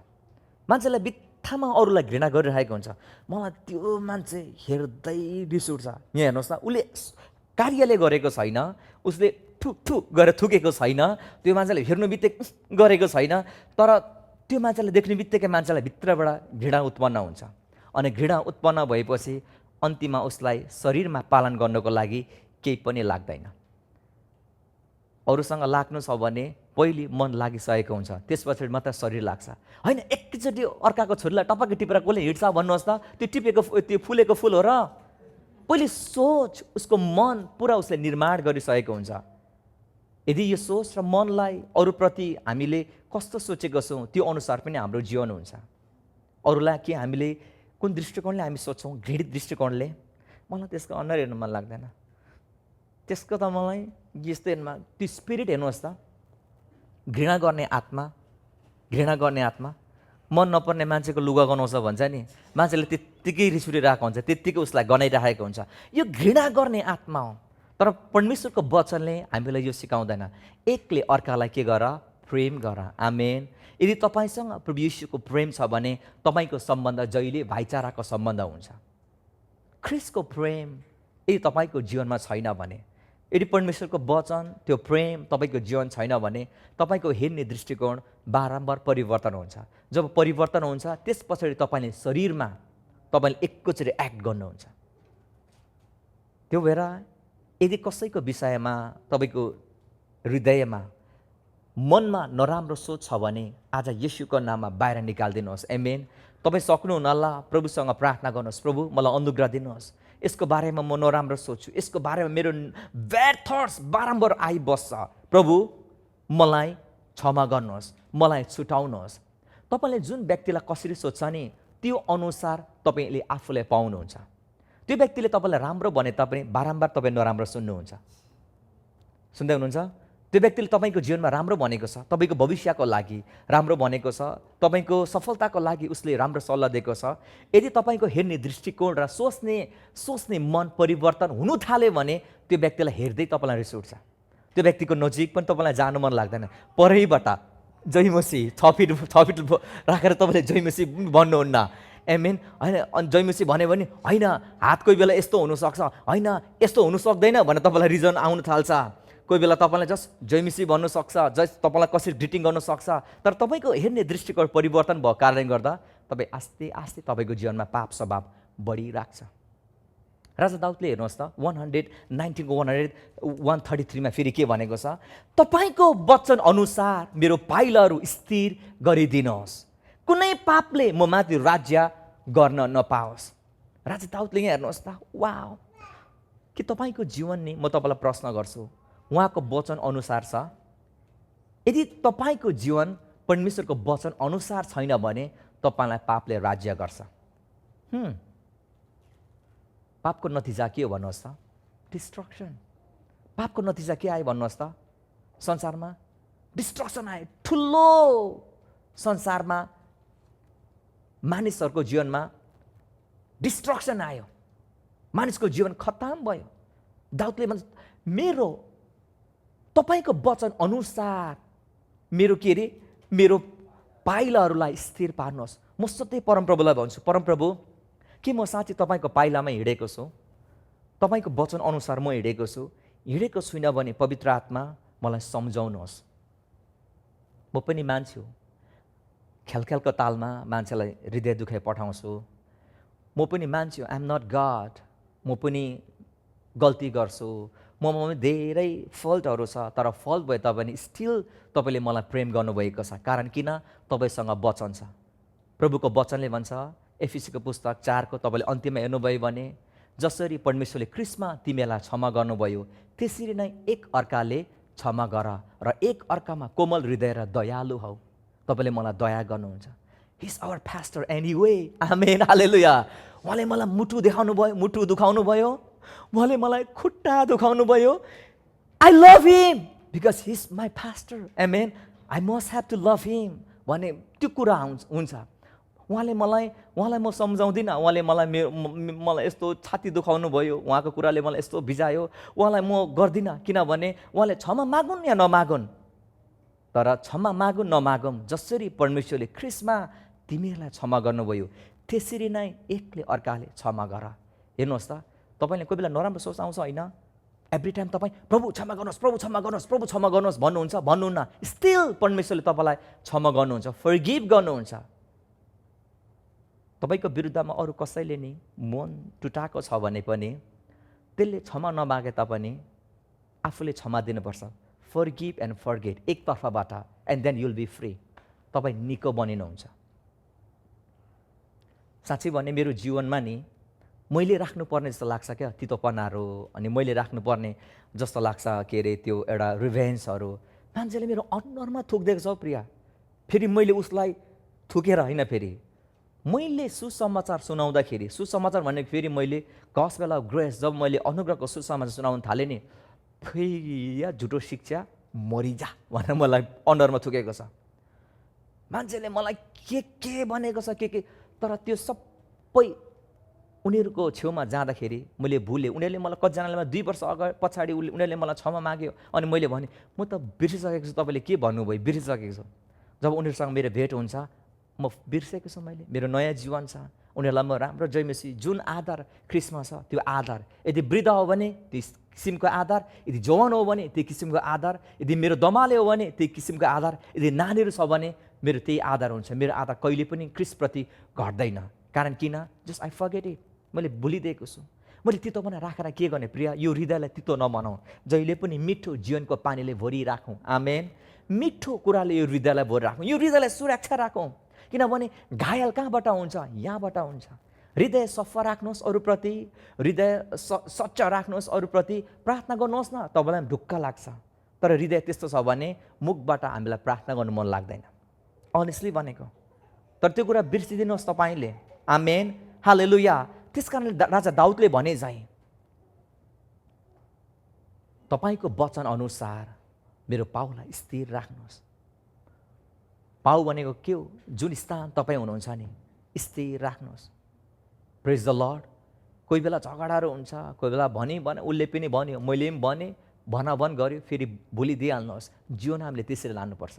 मान्छेलाई बित्थामा अरूलाई घृणा गरिरहेको हुन्छ। मलाई त्यो मान्छे हेर्दै रिस उठ्छ। यहाँ हेर्नुहोस् न, उसले कार्यले गरेको छैन, उसले ठु ठु गरेर थुकेको छैन, त्यो मान्छेले हेर्नु बित्तिकै गरेको छैन, तर त्यो मान्छेलाई देख्ने बित्तिकै मान्छेलाई भित्रबाट घृणा उत्पन्न हुन्छ। अनि घृणा उत्पन्न भएपछि अन्तिममा उसलाई शरीरमा पालन गर्नको लागि केही पनि लाग्दैन। अरूसँग लाग्नु छ भने पहिले मन लागिसकेको हुन्छ, त्यसपछि मात्र शरीर लाग्छ। होइन, एकैचोटि अर्काको छोरीलाई टपक्कै टिपेर कसले हिँड्छ भन्नुहोस् त? त्यो टिपेको, त्यो फुलेको फुल हो र? पहिले सोच, उसको मन पुरा उसले निर्माण गरिसकेको हुन्छ। यदि यो सोच र मनलाई अरूप्रति हामीले कस्तो सोचेको छौँ, त्यो अनुसार पनि हाम्रो जीवन हुन्छ। अरूलाई के हामीले कुन दृष्टिकोणले हामी सोच्छौँ? घृणित दृष्टिकोणले। मलाई त्यसको अनुहार हेर्नु मन लाग्दैन, त्यसको त मलाई यस्तो हेर्नुमा त्यो स्पिरिट हेर्नुहोस् त, घृणा गर्ने आत्मा, घृणा गर्ने आत्मा। मन नपर्ने मान्छेको लुगा गनाउँछ भन्छ नि, मान्छेले त्यत्तिकै रिस उठिरहेको हुन्छ, त्यत्तिकै उसलाई गनाइरहेको हुन्छ। यो घृणा गर्ने आत्मा हो। तर परमेश्वरको वचनले हामीलाई यो सिकाउँदैन। एकले अर्कालाई के गर? प्रेम गर। आमेन। यदि तपाईँसँग प्रभु येशूको प्रेम छ भने तपाईँको सम्बन्ध जहिले भाइचाराको सम्बन्ध हुन्छ। ख्रिस्टको प्रेम यदि तपाईँको जीवनमा छैन भने, यदि परमेश्वरको वचन, त्यो प्रेम तपाईँको जीवन छैन भने तपाईँको हेर्ने दृष्टिकोण बारम्बार परिवर्तन हुन्छ। जब परिवर्तन हुन्छ, त्यस पछाडि तपाईँले शरीरमा तपाईँले एकैचोटि एक्ट गर्नुहुन्छ। त्यो भएर यदि कसैको विषयमा तपाईँको हृदयमा, मनमा नराम्रो सोच छ भने आज येशूको नाममा बाहिर निकालिदिनुहोस्। आमेन। तपाईँ सक्नुहुन्न, प्रभुसँग प्रार्थना गर्नुहोस्, प्रभु मलाई अनुग्रह दिनुहोस्, यसको बारेमा म नराम्रो सोच्छु, यसको बारेमा मेरो ब्याड थट्स बारम्बार आइबस्छ, प्रभु मलाई क्षमा गर्नुहोस्, मलाई छुटाउनुहोस्। तपाईँले जुन व्यक्तिलाई कसरी सोध्छ नि, त्यो अनुसार तपाईँले आफूलाई पाउनुहुन्छ। त्यो व्यक्तिले तपाईँलाई राम्रो भने तापनि बारम्बार तपाईँ नराम्रो सुन्नुहुन्छ। सुन्दै हुनुहुन्छ? त्यो व्यक्तिले तपाईँको जीवनमा राम्रो भनेको छ, तपाईँको भविष्यको लागि राम्रो भनेको छ, तपाईँको सफलताको लागि उसले राम्रो सल्लाह दिएको छ। यदि तपाईँको हेर्ने दृष्टिकोण र सोच्ने मन परिवर्तन हुनु थाल्यो भने त्यो व्यक्तिलाई हेर्दै तपाईँलाई रिस उठ्छ। त्यो व्यक्तिको नजिक पनि तपाईँलाई जानु मन लाग्दैन। परैबाट जयमसी 6 फिट राखेर तपाईँले जयमसी भन्नुहुन्न। आमेन। होइन, जयमसी भन्यो भने होइन, हात कोही बेला यस्तो हुनसक्छ, होइन यस्तो हुनु सक्दैन भनेर तपाईँलाई रिजन आउनु थाल्छ। कोही बेला तपाईँलाई जस्ट जयमसी भन्नुसक्छ, तपाईँलाई कसरी ग्रिटिङ गर्नुसक्छ। तर तपाईँको हेर्ने दृष्टिकोण परिवर्तन भएको कारणले गर्दा तपाईँ आस्ते आस्ते तपाईँको जीवनमा पाप स्वभाव बढिरहेको छ। राजा दाउदले हेर्नुहोस् त, 119:133 मा फेरि के भनेको छ? तपाईँको वचन अनुसार मेरो पाइलाहरू स्थिर गरिदिनुहोस्, कुनै पापले म माथि राज्य गर्न नपाओस्। राजा दाउदले यहाँ हेर्नुहोस् त, वाउ, के तपाईँको जीवन नि, म तपाईँलाई प्रश्न गर्छु, उहाँको वचन अनुसार छ? यदि तपाईँको जीवन परमेश्वरको वचन अनुसार छैन भने तपाईँलाई पापले राज्य गर्छ। पापको नतिजा के हो भन्नुहोस् त? डिस्ट्रक्सन। पापको नतिजा के आयो भन्नुहोस् त? संसारमा डिस्ट्रक्सन आयो। ठुलो संसारमा मानिसहरूको जीवनमा डिस्ट्रक्सन आयो। मानिसको जीवन खत्तम भयो। दाउदले भन्छ मेरो तपाईँको वचन अनुसार मेरो के अरे मेरो पाइलाहरूलाई स्थिर पार्नुहोस्। म सधैँ परमप्रभुलाई भन्छु, परमप्रभु के म साँच्चै तपाईँको पाइलामा हिँडेको छु? तपाईँको वचन अनुसार म हिँडेको छु? हिँडेको छुइनँ भने पवित्र आत्मा मलाई सम्झाउनुहोस्। म पनि मान्छे हो, ख्यालख्यालको तालमा मान्छेलाई हृदय दुखाइ पठाउँछु। म पनि मान्छे हो, आइ एम नट गड। म पनि गल्ती गर्छु, ममा पनि धेरै फल्टहरू छ, तर फल्ट भए तापनि स्टिल तपाईँले मलाई प्रेम गर्नुभएको छ। कारण किन? तपाईँसँग वचन छ। प्रभुको वचनले भन्छ एफिसीको पुस्तक 4 तपाईँले अन्त्यमा हेर्नुभयो भने जसरी परमेश्वरले क्रिस्टमा तिमीलाई क्षमा गर्नुभयो त्यसरी नै एक अर्काले क्षमा गर र एक अर्कामा कोमल हृदय र दयालु हौ। तपाईँले मलाई दया गर्नुहुन्छ। He is our pastor anyway. आमेन, हालेलुया। उहाँले मलाई मुटु देखाउनु भयो, मुटु दुखाउनु भयो, उहाँले मलाई खुट्टा दुखाउनु भयो। I love him because he is my pastor. Amen, I must have to love him भने त्यो कुरा हुन्छ। उहाँलाई म सम्झाउँदिनँ, उहाँले मलाई यस्तो छाती दुखाउनु भयो, उहाँको कुराले मलाई यस्तो भिजायो, उहाँलाई म गर्दिनँ। किनभने उहाँले क्षमा मागुन् या नमागुन्, तर क्षमा मागुन् नमागौँ जसरी परमेश्वरले ख्रिस्टमा तिमीहरूलाई क्षमा गर्नुभयो त्यसरी नै एकले अर्काले क्षमा गर। हेर्नुहोस् त, तपाईँले कोही बेला नराम्रो सोच आउँछ होइन? एभ्री टाइम तपाईँ प्रभु क्षमा गर्नुहोस्, प्रभु क्षमा गर्नुहोस्, प्रभु क्षमा गर्नुहोस् भन्नुहुन्छ, भन्नुहुन्न। स्टिल परमेश्वरले तपाईँलाई क्षमा गर्नुहुन्छ, फर्गिभ गर्नुहुन्छ। तपाईँको विरुद्धमा अरू कसैले नि मन टुटाएको छ भने पनि त्यसले क्षमा नमागे तापनि आफूले क्षमा दिनुपर्छ। फर्गिभ एन्ड फर्गेट एकतर्फबाट, and then you'll be free. तपाईँ निको बनिनुहुन्छ। साँच्चै भने मेरो जीवनमा नि मैले राख्नुपर्ने जस्तो लाग्छ क्या तितोपनाहरू, अनि मैले राख्नुपर्ने जस्तो लाग्छ के अरे त्यो एउटा रिभेन्सहरू मान्छेले मेरो अनुहारमा थुक्दिएको छ प्रिया। फेरि मैले उसलाई थुकेर होइन, फेरि मैले सुसमाचार सुनाउँदाखेरि, सुसमाचार भनेको फेरि मैले गस्पेल अफ ग्रेस जब मैले अनुग्रहको सुसमाचार सुनाउन थालेँ नि, फेरि या झुटो शिक्षा मरिजा भनेर मलाई अनुहारमा थुकेको छ। मान्छेले मलाई के भनेको छ के, तर त्यो सबै उनीहरूको छेउमा जाँदाखेरि मैले भुलेँ। उनीहरूले मलाई कतिजनाले 2 वर्ष पछाडि उनीहरूले मलाई क्षमा माग्यो, अनि मैले भने म त बिर्सिसकेको छु, तपाईँले के भन्नुभयो बिर्सिसकेको छु। जब उनीहरूसँग मेरो भेट हुन्छ म बिर्सेको छु, मेरो नयाँ जीवन छ। उनीहरूलाई म राम्रो जयमसी जुन आधार ख्रिस्टमा छ त्यो आधार, यदि वृद्ध हो भने त्यो किसिमको आधार, यदि जवान हो भने त्यो किसिमको आधार, यदि मेरो दमाले हो भने त्यो किसिमको आधार, यदि नानीहरू छ भने मेरो त्यही आधार हुन्छ। मेरो आधार कहिले पनि ख्रिस्टप्रति घट्दैन। कारण किन? Just I forget it. मैले भुलिदिएको छु। मैले तितोपना राखेर के गर्ने प्रिया? यो हृदयलाई तितो नबनाऊ, जहिले पनि मिठो जीवनको पानीले भरिराखौँ। आमेन। मिठो कुराले यो हृदयलाई भरिराखौँ, यो हृदयलाई सुरक्षा राखौँ। किनभने घायल कहाँबाट हुन्छ? यहाँबाट हुन्छ। हृदय सफा राख्नुहोस् अरूप्रति, हृदय सच्चा राख्नुहोस् अरूप्रति, प्रार्थना गर्नुहोस् न, तपाईँलाई ढुक्क लाग्छ। तर हृदय त्यस्तो छ भने मुखबाट हामीलाई प्रार्थना गर्नु मन लाग्दैन, अनेस्टली भनेको। तर त्यो कुरा बिर्सिदिनुहोस् तपाईँले। आमेन, हालेलुया। त्यसकारणले राजा दाउदले भने चाहिँ तपाईँको वचन अनुसार मेरो पाउलाई स्थिर राख्नुहोस्। पाउ भनेको के हो? जुन स्थान तपाईँ हुनुहुन्छ नि, स्थिर राख्नुहोस्। प्रेज द लर्ड। कोही बेला झगडाहरू हुन्छ, कोही बेला भने उसले पनि भन्यो, मैले पनि भने, भन गर्यो, फेरि भुलिदिइहाल्नुहोस्। जीवन हामीले त्यसरी लानुपर्छ।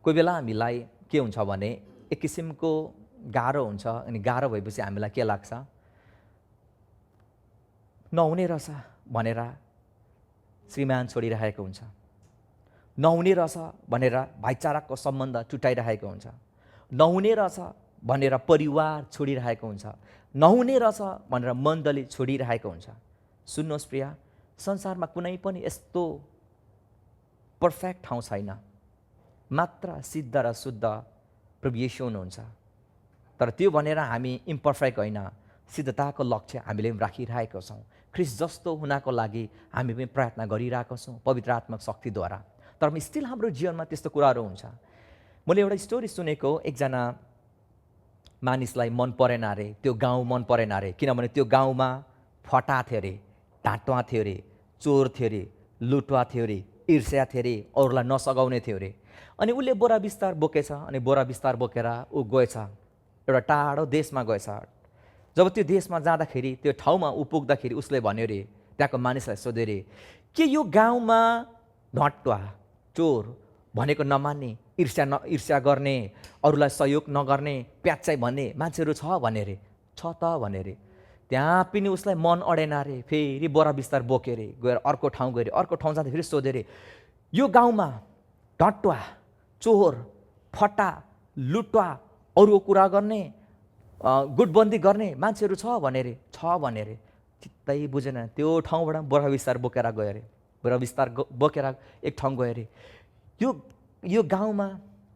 कोही बेला हामीलाई के हुन्छ भने एक किसिमको गाह्रो हुन्छ, अनि गाह्रो भएपछि हामीलाई के लाग्छ? नहुने रहेछ भनेर श्रीमान छोडिरहेको हुन्छ, नहुने रहेछ भनेर भाइचाराको सम्बन्ध टुटाइरहेको हुन्छ, नहुने रहेछ भनेर परिवार छोडिरहेको हुन्छ, नहुने रहेछ भनेर मण्डली छोडिरहेको हुन्छ। सुन्नुहोस् प्रिया, संसारमा कुनै पनि यस्तो पर्फेक्ट ठाउँ छैन। मात्र सिद्ध र शुद्ध प्रभु येशू हुनुहुन्छ। तर त्यो भनेर हामी इम्पर्फेक्ट होइन, सिद्धताको लक्ष्य हामीले पनि राखिरहेका छौँ। ख्रिस्ट जस्तो हुनको लागि हामी पनि प्रयत्न गरिरहेका छौँ पवित्र आत्माको शक्तिद्वारा। तर स्टिल हाम्रो जीवनमा त्यस्तो कुराहरू हुन्छ। मैले एउटा स्टोरी सुनेको, एकजना मानिसलाई मन परेन अरे, त्यो गाउँ मन परेन अरे, किनभने त्यो गाउँमा फटा थियो अरे, ढाँटुवा थियो अरे, चोर थियो अरे, लुटुवा थियो अरे, ईर्ष्या थियो अरे, अरूलाई नसघाउने थियो अरे। अनि उसले बोरा बिस्तार बोकेछ, अनि बोरा बिस्तार बोकेर ऊ गएछ, एउटा टाढो देशमा गएछ, जब त्यो देशमा जाँदाखेरि त्यो ठाउँमा ऊ पुग्दाखेरि उसले भन्यो रे, त्यहाँको मानिसलाई सोध्यो रे, के यो गाउँमा ढट्वा चोर भनेको नमान्ने, ईर्ष्या गर्ने, अरूलाई सहयोग नगर्ने, प्याच्चाइ भन्ने मान्छेहरू छ भने रे? छ त भने रे। त्यहाँ पनि उसलाई मन अडेन रे, फेरि बोरा बिस्तार बोक्यो रे, गएर अर्को ठाउँ गयो रे, अर्को ठाउँ जाँदा फेरि सोध्यो रे, यो गाउँमा ढट्वा चोर फट्टा लुट्वा अरूको कुरा गर्ने गुटबन्दी गर्ने मान्छेहरू छ भने रे? छ भने रे। चित्तै बुझेन, त्यो ठाउँबाट बोरा बिस्तार बोकेर गयो अरे, बोरा बिस्तार बोकेर एक ठाउँ गयो अरे। यो गाउँमा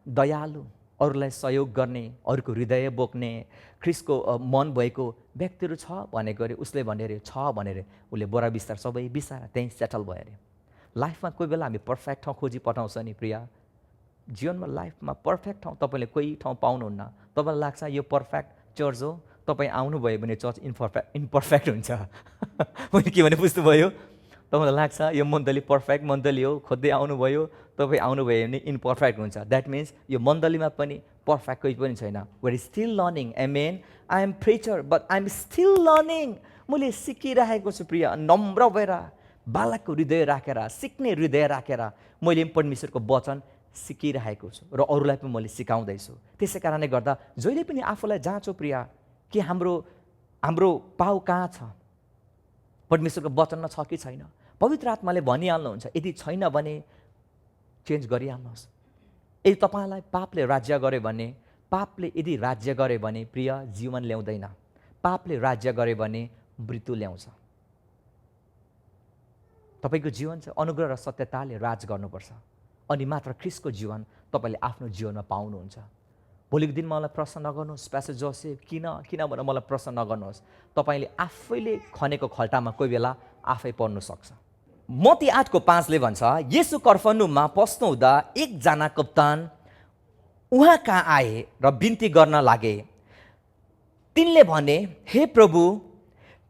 दयालु, अरूलाई सहयोग गर्ने, अरूको हृदय बोक्ने, ख्रिस्टको मन भएको व्यक्तिहरू छ भनेको अरे। उसले भन्यो अरे छ भने अरे। उसले बोरा बिस्तार सबै बिसाएर त्यहीँ सेटल भयो अरे। लाइफमा कोही बेला हामी पर्फेक्ट ठाउँ खोजी पठाउँछ नि प्रिया, जीवनमा लाइफमा पर्फेक्ट ठाउँ तपाईँले कोही ठाउँ पाउनुहुन्न। तपाईँलाई लाग्छ यो पर्फेक्ट चर्च हो, तपाईँ आउनुभयो भने चर्च इम्पर्फेक्ट हुन्छ। मैले के भने बुझ्नुभयो? तपाईँलाई लाग्छ यो मण्डली पर्फेक्ट मण्डली हो, खोज्दै आउनुभयो, तपाईँ आउनुभयो भने इम्पर्फेक्ट हुन्छ। द्याट मिन्स यो मण्डलीमा पनि पर्फेक्ट कोही पनि छैन। We are still learning. Amen. I am preacher but I am still learning. मैले सिकिरहेको छु प्रिय, नम्र भएर, बालकको हृदय राखेर, सिक्ने हृदय राखेर मैले परमेश्वरको वचन सिकिरहेको छु र अरूलाई पनि मैले सिकाउँदैछु। त्यसै कारणले गर्दा जहिले पनि आफूलाई जाँचो प्रिया, कि हाम्रो पाउ कहाँ छ, परमेश्वरको वचनमा छ कि छैन। पवित्र आत्माले भनिहाल्नुहुन्छ, यदि छैन भने चेन्ज गरिहाल्नुहोस्। यदि तपाईँलाई पापले राज्य गर्यो भने, पापले यदि राज्य गर्यो भने प्रिय जीवन ल्याउँदैन। पापले राज्य गर्यो भने मृत्यु ल्याउँछ। तपाईँको जीवन चाहिँ अनुग्रह र सत्यताले राज गर्नुपर्छ, अनि मात्र ख्रिस्टको जीवन तपाईँले आफ्नो जीवनमा पाउनुहुन्छ। भोलिको दिन मलाई प्रश्न नगर्नुहोस् प्यास्टर जोसेफ किन भनेर मलाई प्रश्न नगर्नुहोस्। तपाईँले आफैले खनेको खल्टामा कोही बेला आफै पर्नु सक्छ। मत्ती 8:5 भन्छ, येशू कफरनहुममा पस्नु हुँदा एकजना कप्तान उहाँ कहाँ आए र बिन्ती गर्न लागे। तिनले भने, हे प्रभु,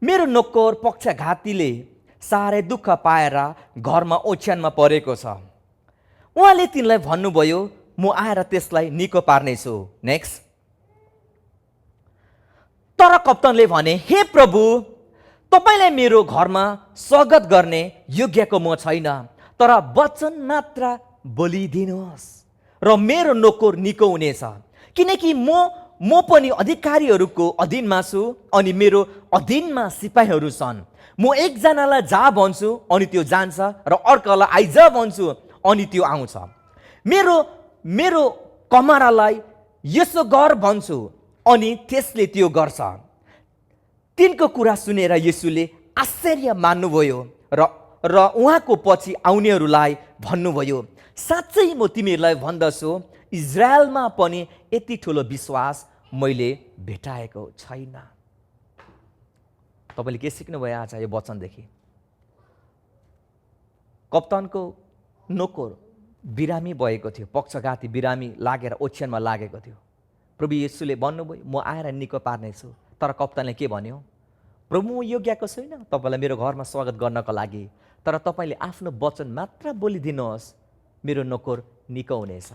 मेरो नोकर पक्षघातीले साह्रै दुःख पाएर घरमा ओछ्यानमा परेको छ। उहाँले तिनलाई भन्नुभयो, म आएर त्यसलाई निको पार्नेछु। नेक्स्ट। तर कप्तानले भने, हे प्रभु, तपाईँलाई मेरो घरमा स्वागत गर्ने योग्यको म छैन, तर वचन मात्र बोलिदिनुहोस् र मेरो नोकर निको हुनेछ। किनकि म पनि अधिकारीहरूको अधीनमा छु अनि मेरो अधीनमा सिपाहीहरू छन्। म एकजनालाई जा भन्छु अनि त्यो जान्छ र अर्कालाई आइज भन्छु अनि त्यो आउँछ। मेरो कमारालाई यसो गर भन्छु अनि त्यसले त्यो गर्छ। तिनको कुरा सुनेर येशूले आश्चर्य मान्नुभयो र उहाँको पछि आउनेहरूलाई भन्नुभयो, साँच्चै म तिमीहरूलाई भन्दछु, इजरायलमा पनि यति ठुलो विश्वास मैले भेटाएको छैन। तपाईँले के सिक्नुभयो आज यो वचनदेखि? कप्तानको नोकर बिरामी भएको थियो, पक्षघाती बिरामी लागेर ओछ्यानमा लागेको थियो। प्रभु येशूले भन्नुभयो, म आएर निको पार्नेछु। तर कप्तानले के भन्यो? प्रभु, म योग्यको छैन तपाईँलाई मेरो घरमा स्वागत गर्नको लागि, तर तपाईँले आफ्नो वचन मात्र बोलिदिनुहोस्, मेरो नोकर निको हुनेछ।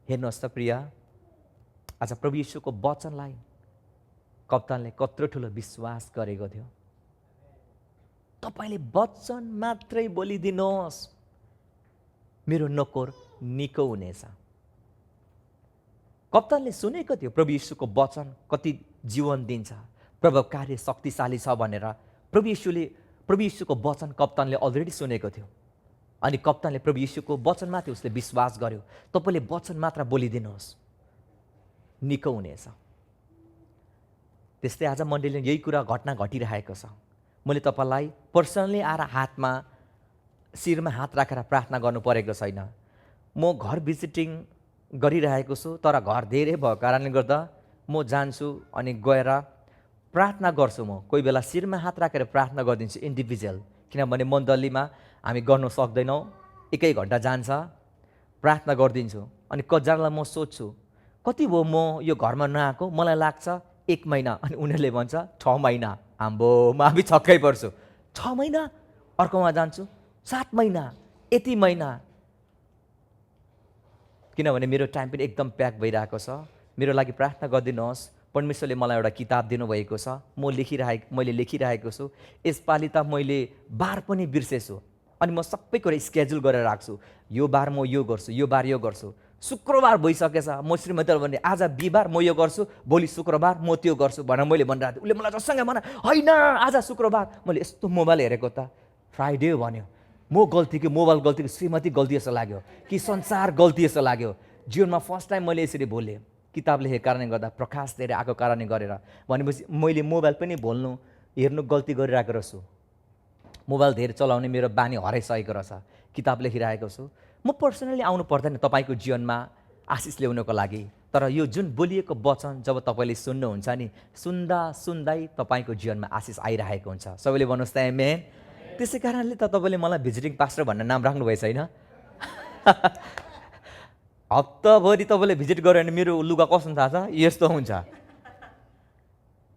हेर्नुहोस् त प्रिय, आज प्रभु येशूको वचनलाई कप्तानले कत्रो ठुलो विश्वास गरेको थियो। तपाईँले वचन मात्रै बोलिदिनुहोस्, मेरो नोकर निको हुनेछ। कप्तानले सुनेको थियो प्रभु येशूको वचन कति जीवन दिन्छ, प्रभावकारी शक्तिशाली छ भनेर। प्रभु येशूको वचन कप्तानले अलरेडी सुनेको थियो अनि कप्तानले प्रभु येशूको वचनमाथि उसले विश्वास गर्यो। तपाईँले वचन मात्र बोलिदिनुहोस्, निको हुनेछ। त्यस्तै आज मण्डलीले यही कुरा घटना घटिरहेको छ। मैले तपाईँलाई पर्सनली आएर शिरमा हात राखेर प्रार्थना गर्नु परेको छैन। म घर भिजिटिङ गरिरहेको छु, तर घर धेरै भएको कारणले गर्दा म जान्छु अनि गएर प्रार्थना गर्छु। म कोही बेला शिरमा हात राखेर प्रार्थना गरिदिन्छु इन्डिभिजुअल, किनभने मण्डलीमा हामी गर्नु सक्दैनौँ। 1 घन्टा जान्छ, प्रार्थना गरिदिन्छु। अनि कतिजनालाई म सोध्छु, कति भयो म यो घरमा नआएको? मलाई लाग्छ 1 महिना। अनि उनीहरूले भन्छ 6 महिना। आम्बो, म आफै छक्कै पर्छु। 6 महिना? अर्कोमा जान्छु 7 महिना, यति महिना। किनभने मेरो टाइम पनि एकदम प्याक भइरहेको छ। मेरो लागि प्रार्थना गरिदिनुहोस्, परमेश्वरले मलाई एउटा किताब दिनुभएको छ, मैले लेखिरहेको छु। यसपालि त मैले बार पनि बिर्सेछु, अनि म सबै कुरा स्केड्युल गरेर राख्छु। यो बार म यो गर्छु, यो बार यो गर्छु। शुक्रबार भइसकेछ, म श्रीमतीलाई भने आज बिहिबार म यो गर्छु, भोलि शुक्रबार म त्यो गर्छु भनेर मैले भनिरहेको थिएँ। उसले मलाई जसँगै भने होइन आज शुक्रबार। मैले यस्तो मोबाइल हेरेको त फ्राइडे भन्यो। म गल्ती कि मोबाइल गल्ती कि श्रीमती गल्ती जस्तो लाग्यो कि संसार गल्ती जस्तो लाग्यो। जीवनमा फर्स्ट टाइम मैले यसरी बोलेँ, किताब लेखेको कारणले गर्दा, प्रकाश धेरै आएको कारणले गरेर। भनेपछि मैले मोबाइल पनि हेर्नु गल्ती गरिरहेको रहेछु। मोबाइल धेरै चलाउने मेरो बानी हराइसकेको रहेछ। किताब लेखिरहेको छु। म पर्सनली आउनु पर्दैन तपाईँको जीवनमा आशिष ल्याउनको लागि, तर यो जुन बोलिएको वचन जब तपाईँले सुन्नुहुन्छ नि, सुन्दा सुन्दै तपाईँको जीवनमा आशिष आइरहेको हुन्छ। सबैले भन्नुहोस् त आमेन। त्यसै कारणले त तपाईँले मलाई भिजिटिङ पास्टर भन्ने नाम राख्नुभएछ होइन? हप्ताभरि तपाईँले भिजिट गऱ्यो भने मेरो लुगा कस्तो थाहा छ? यस्तो हुन्छ।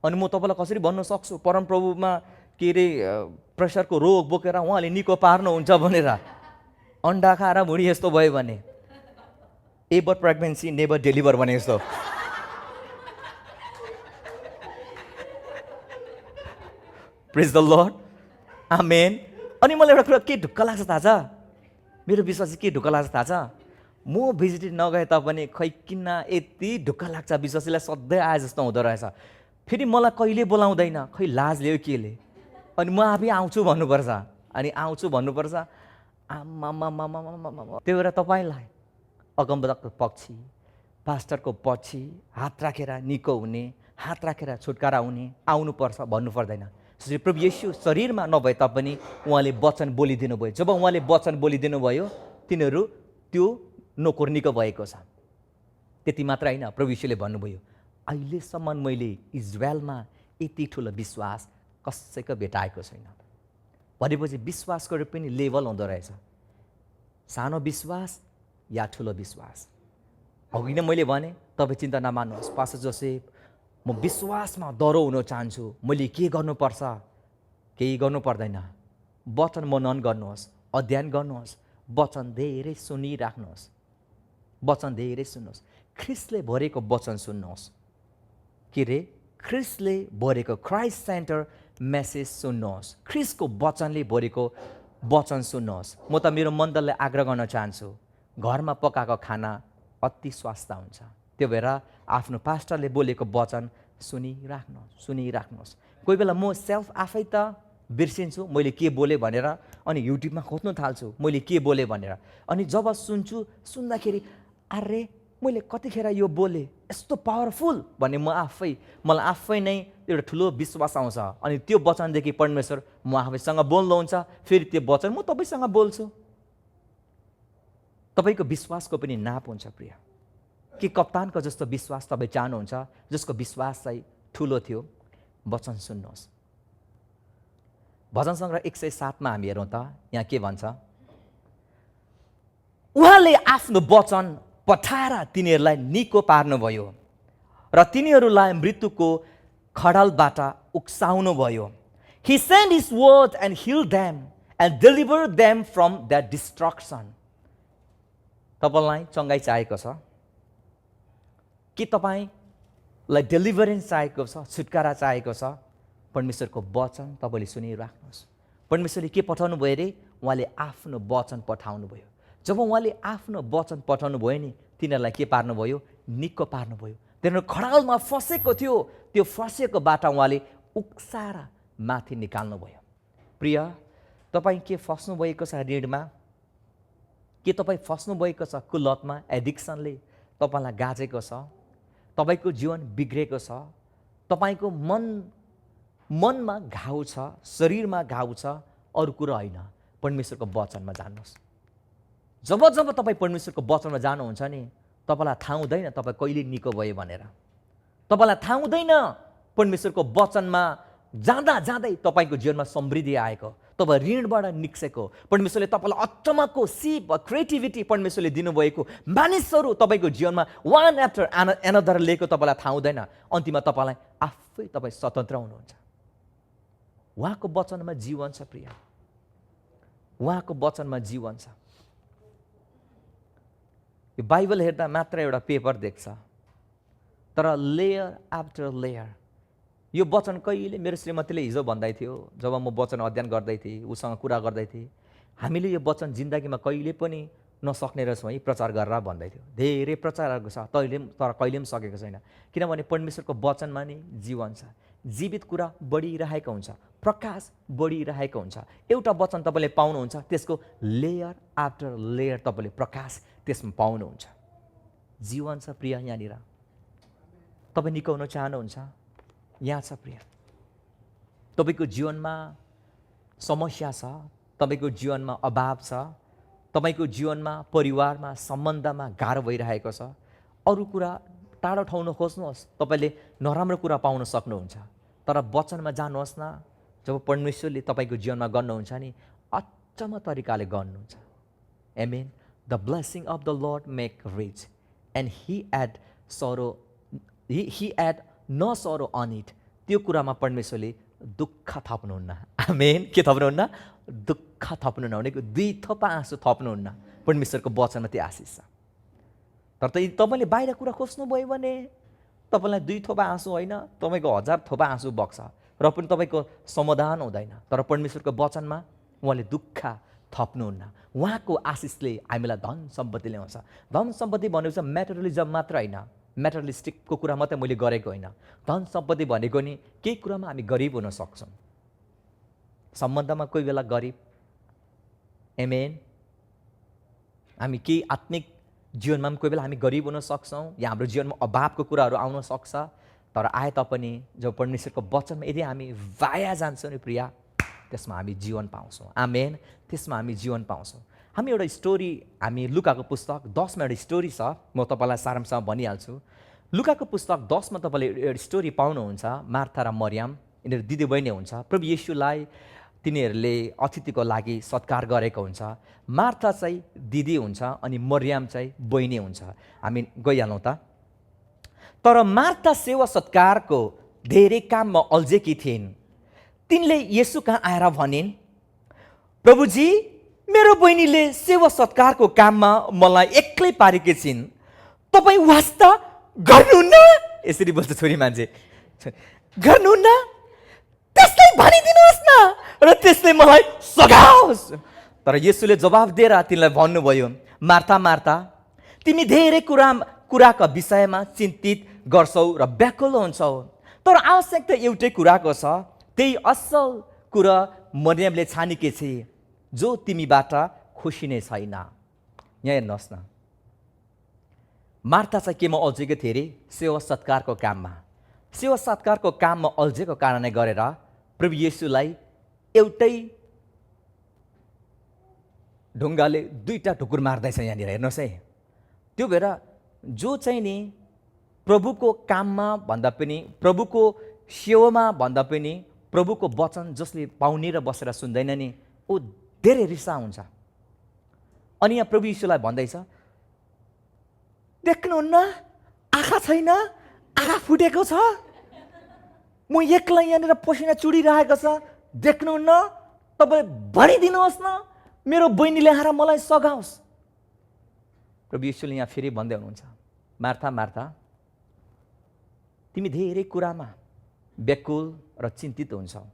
अनि म तपाईँलाई कसरी भन्न सक्छु परमप्रभुमा के अरे प्रेसरको रोग बोकेर उहाँले निको पार्नुहुन्छ भनेर? अन्डा खाएर भुँडी यस्तो भयो भने, एबर प्रेग्नेन्सी नेभर डेलिभर भने जस्तो। प्रेज द लर्ड, आमेन। अनि मलाई एउटा कुरा के ढुक्क लाग्छ थाहा छ? मेरो विश्वास चाहिँ के ढुक्क लाग्छ थाहा छ? म भिजिट नगए तापनि खै किन यति ढुक्क लाग्छ, विश्वासीलाई सधैँ आए जस्तो हुँदो रहेछ। फेरि मलाई कहिले बोलाउँदैन, खै लाज ल्यायो केले? अनि म आफै आउँछु भन्नुपर्छ, अनि आउँछु भन्नुपर्छ। आमामामामामामा त्यो भएर तपाईँलाई अगमवक्ताको पक्षी, पास्टरको पछि हात राखेर निको हुने, हात राखेर छुटकारा हुने आउनुपर्छ भन्नु पर्दैन। श्री प्रभु येशू शरीरमा नभए तापनि उहाँले वचन बोलिदिनु भयो। जब उहाँले वचन बोलिदिनु भयो, तिनीहरू त्यो नोकर निको भएको छ। त्यति मात्र होइन, प्रभु येशूले भन्नुभयो अहिलेसम्म मैले इजरायलमा यति ठुलो विश्वास कसैको भेटाएको छैन। भनेपछि विश्वासको पनि लेभल हुँदो रहेछ, सानो विश्वास या ठुलो विश्वास। अघि नै मैले भने तपाईँ चिन्ता नमान्नुहोस्, पास्टर जोसेफ म विश्वासमा दह्रो हुन चाहन्छु, मैले के गर्नुपर्छ? केही गर्नु पर्दैन। वचन मनन गर्नुहोस्, अध्ययन गर्नुहोस्, वचन धेरै सुनिराख्नुहोस्, वचन धेरै सुन्नुहोस्। ख्रिस्टले भरेको वचन सुन्नुहोस्। के रे? ख्रिस्टले भरेको क्राइस्ट सेन्टर मेसेज सुन्नुहोस्। ख्रिस्टको वचनले भरेको वचन सुन्नुहोस्। म त मेरो मण्डललाई आग्रह गर्न चाहन्छु, घरमा पकाएको खाना अति स्वास्थ्य हुन्छ। त्यो भएर आफ्नो पास्टरले बोलेको वचन सुनिराख्नुहोस्। कोही बेला म आफै त बिर्सिन्छु मैले के बोलेँ भनेर, अनि युट्युबमा खोज्नु थाल्छु मैले के बोलेँ भनेर। अनि जब सुन्दाखेरि अरे मैले कतिखेर यो बोलेँ, यस्तो पावरफुल भन्ने मलाई आफै नै एउटा ठुलो विश्वास आउँछ। अनि त्यो वचनदेखि परमेश्वर म आफैसँग बोल्नुहुन्छ, फेरि त्यो वचन म तपाईँसँग बोल्छु। तपाईँको विश्वासको पनि नाप हुन्छ प्रिय। कि कप्तानको जस्तो विश्वास तपाईँ चाहनुहुन्छ, जसको विश्वास चाहिँ ठुलो थियो? वचन सुन्नुहोस्। भजन सङ्ग्रह 107 हामी हेरौँ त, यहाँ के भन्छ? उहाँले आफ्नो वचन पठाएर तिनीहरूलाई निको पार्नुभयो र तिनीहरूलाई मृत्युको खडलबाट उक्साउनु भयो। He sent his word and healed them and delivered them from their destruction. तपाईँलाई चङ्गाई चाहिएको छ कि तपाईँलाई डेलिभरेन्स चाहिएको छ, छुटकारा चाहिएको छ? परमेश्वरको वचन तपाईँले सुनिराख्नुहोस्। परमेश्वरले के पठाउनु भयो अरे? उहाँले आफ्नो वचन पठाउनु भयो। जब उहाँले आफ्नो वचन पठाउनु भयो नि, तिनीहरूलाई के पार्नुभयो? निको पार्नुभयो। तिनीहरू खडालमा फसेको थियो, त्यो फसेकोबाट उहाँले उक्साएर माथि निकाल्नुभयो। प्रिय, तपाईँ के फस्नु भएको छ ऋणमा? के तपाईँ फस्नु भएको छ कुलतमा? एडिक्सनले तपाईँलाई गाजेको छ, तपाईँको जीवन बिग्रेको छ, तपाईँको मनमा घाउ छ, शरीरमा घाउ छ, अरू कुरो होइन। परमेश्वरको वचनमा जानुहोस्। जब तपाईँ परमेश्वरको वचनमा जानुहुन्छ नि, तपाईँलाई थाहा हुँदैन तपाईँ कहिले निको भयो भनेर। तपाईँलाई थाहा हुँदैन परमेश्वरको वचनमा जाँदै तपाईँको जीवनमा समृद्धि आएको, तपाईँ ऋणबाट निक्सेको, परमेश्वरले तपाईँलाई अचम्मको सिप क्रिएटिभिटी परमेश्वरले दिनुभएको मानिसहरू तपाईँको जीवनमा वान आफ्टर एनदर लिएको तपाईँलाई थाहा हुँदैन। अन्तिममा तपाईँ स्वतन्त्र हुनुहुन्छ। उहाँको वचनमा जीवन छ प्रिय, उहाँको वचनमा जीवन छ। यो बाइबल हेर्दा मात्र एउटा पेपर देख्छ, तर लेयर आफ्टर लेयर। यो वचन कहिले मेरो श्रीमतीले हिजो भन्दै थियो जब म वचन अध्ययन गर्दै थिएँ, उसँग कुरा गर्दै थिएँ, हामीले यो वचन जिन्दगीमा कहिले पनि नसक्ने रहेछौँ है प्रचार गरेर भन्दै थियो। धेरै प्रचारहरू छ तर कहिले पनि सकेको छैन, किनभने परमेश्वरको वचनमा नै जीवन छ, जीवित कुरा बढिरहेको हुन्छ, प्रकाश बढिरहेको हुन्छ। एउटा वचन तपाईँले पाउनुहुन्छ, त्यसको लेयर आफ्टर लेयर तपाईँले प्रकाश त्यसमा पाउनुहुन्छ। जीवन छ प्रिय, यहाँनिर तपाईँ निकाउन चाहनुहुन्छ, यहाँ छ प्रिय। तपाईँको जीवनमा समस्या छ, तपाईँको जीवनमा अभाव छ, तपाईँको जीवनमा परिवारमा सम्बन्धमा गाह्रो भइरहेको छ, अरू कुरा टाढो ठाउँ खोज्नुहोस्, तपाईँले नराम्रो कुरा पाउन सक्नुहुन्छ। तर वचनमा जानुहोस् न, जब परमेश्वरले तपाईँको जीवनमा गर्नुहुन्छ नि अचम्म तरिकाले गर्नुहुन्छ। आमेन। The blessing of the Lord make rich and he add no sorrow on it. त्यो कुरामा परमेश्वरले दुःख थप्नुहुन्न। आमेन। के थप्नुहुन्न? दुःख थप्नुहुन्न, भनेको दुई थोपा आँसु थप्नुहुन्न। परमेश्वरको वचनमा त्यो आशिष छ। तर तपाईँले बाहिर कुरा खोज्नुभयो भने तपाईँलाई दुई थोपा आँसु होइन, तपाईँको 1000 थोपा आँसु बग्छ र पनि तपाईँको समाधान हुँदैन। तर परमेश्वरको वचनमा उहाँले दुःख थप्नुहुन्न। उहाँको आशिषले हामीलाई धन सम्पत्ति ल्याउँछ। धन सम्पत्ति भनेको चाहिँ म्याटेरियलिजम मात्र होइन, म्याटेरियलिस्टिकको कुरा मात्रै मैले गरेको होइन। धन सम्पत्ति भनेको नि केही कुरामा हामी गरिब हुन सक्छौँ, सम्बन्धमा कोही बेला गरिब। आमेन। हामी केही आत्मिक जीवनमा पनि कोही बेला हामी गरिब हुन सक्छौँ, या हाम्रो जीवनमा अभावको कुराहरू आउन सक्छ। तर आए तापनि जब परमेश्वरको वचनमा यदि हामी वाया जान्छौँ नि प्रिया, त्यसमा हामी जीवन पाउँछौँ। आमेन। त्यसमा हामी जीवन पाउँछौँ। हामी एउटा स्टोरी, हामी लुकाको पुस्तक 10 मा एउटा स्टोरी छ, म तपाईँलाई सारांशमा भनिहाल्छु। लुकाको पुस्तक 10 मा तपाईँले एउटा स्टोरी पाउनुहुन्छ। मार्था र मरियम यिनीहरू दिदीबहिनी हुन्छ। प्रभु येशूलाई तिनीहरूले अतिथिको लागि सत्कार गरेको हुन्छ। मार्था चाहिँ दिदी हुन्छ अनि मरियम चाहिँ बहिनी हुन्छ। हामी गइहालौँ त। तर मार्था सेवा सत्कारको धेरै काममा अल्झेकी थिइन्। तिनले येशू कहाँ आएर भनिन्, प्रभुजी, मेरो बहिनीले सेवा सत्कारको काममा मलाई एक्लै पारेकी छिन्, तपाईँ वास्ता गर्नुहुन्न? यसरी बोल्छ छोरी मान्छे, गर्नुहुन्न? त्यसलाई भनिदिनुहोस् न र त्यसले मलाई सघाओस्। तर येशूले जवाफ दिएर तिनलाई भन्नुभयो, मार्था मार्था, तिमी धेरै कुराका विषयमा चिन्तित गर्छौ र व्याकुल हुन्छौ, तर आवश्यकता एउटै कुराको छ। त्यही असल कुरा मरियमले छानेकी छे, जो तिमीबाट खुसी नै छैन। यहाँ हेर्नुहोस् न, मार्था चाहिँ केमा अल्झेको थियो अरे? सेवा सत्कारको काममा। सेवा सत्कारको काममा अल्झेको कारणले गरेर प्रभु येशूलाई एउटै ढुङ्गाले दुईटा ढुकुर मार्दैछ। यहाँनिर हेर्नुहोस् है। त्यो भएर जो चाहिँ नि प्रभुको काममा भन्दा पनि, प्रभुको सेवामा भन्दा पनि, प्रभुको वचन जसले पाउने र बसेर सुन्दैन नि, ऊ धेरै रिसा हुन्छ। अनि यहाँ प्रभु यीशुलाई भन्दैछ, देख्नुहुन्न आँखा छैन, आँखा फुटेको छ, म एक्लै यहाँनिर पसिना चुडिरहेको छ, देख्नुहुन्न? तपाईँ भनिदिनुहोस् न, मेरो बहिनीले आएर मलाई सघाओस्। प्रभु यीशुले यहाँ फेरि भन्दै हुनुहुन्छ, मार्था मार्था, तिमी धेरै कुरामा व्याकुल र चिन्तित हुन्छौ।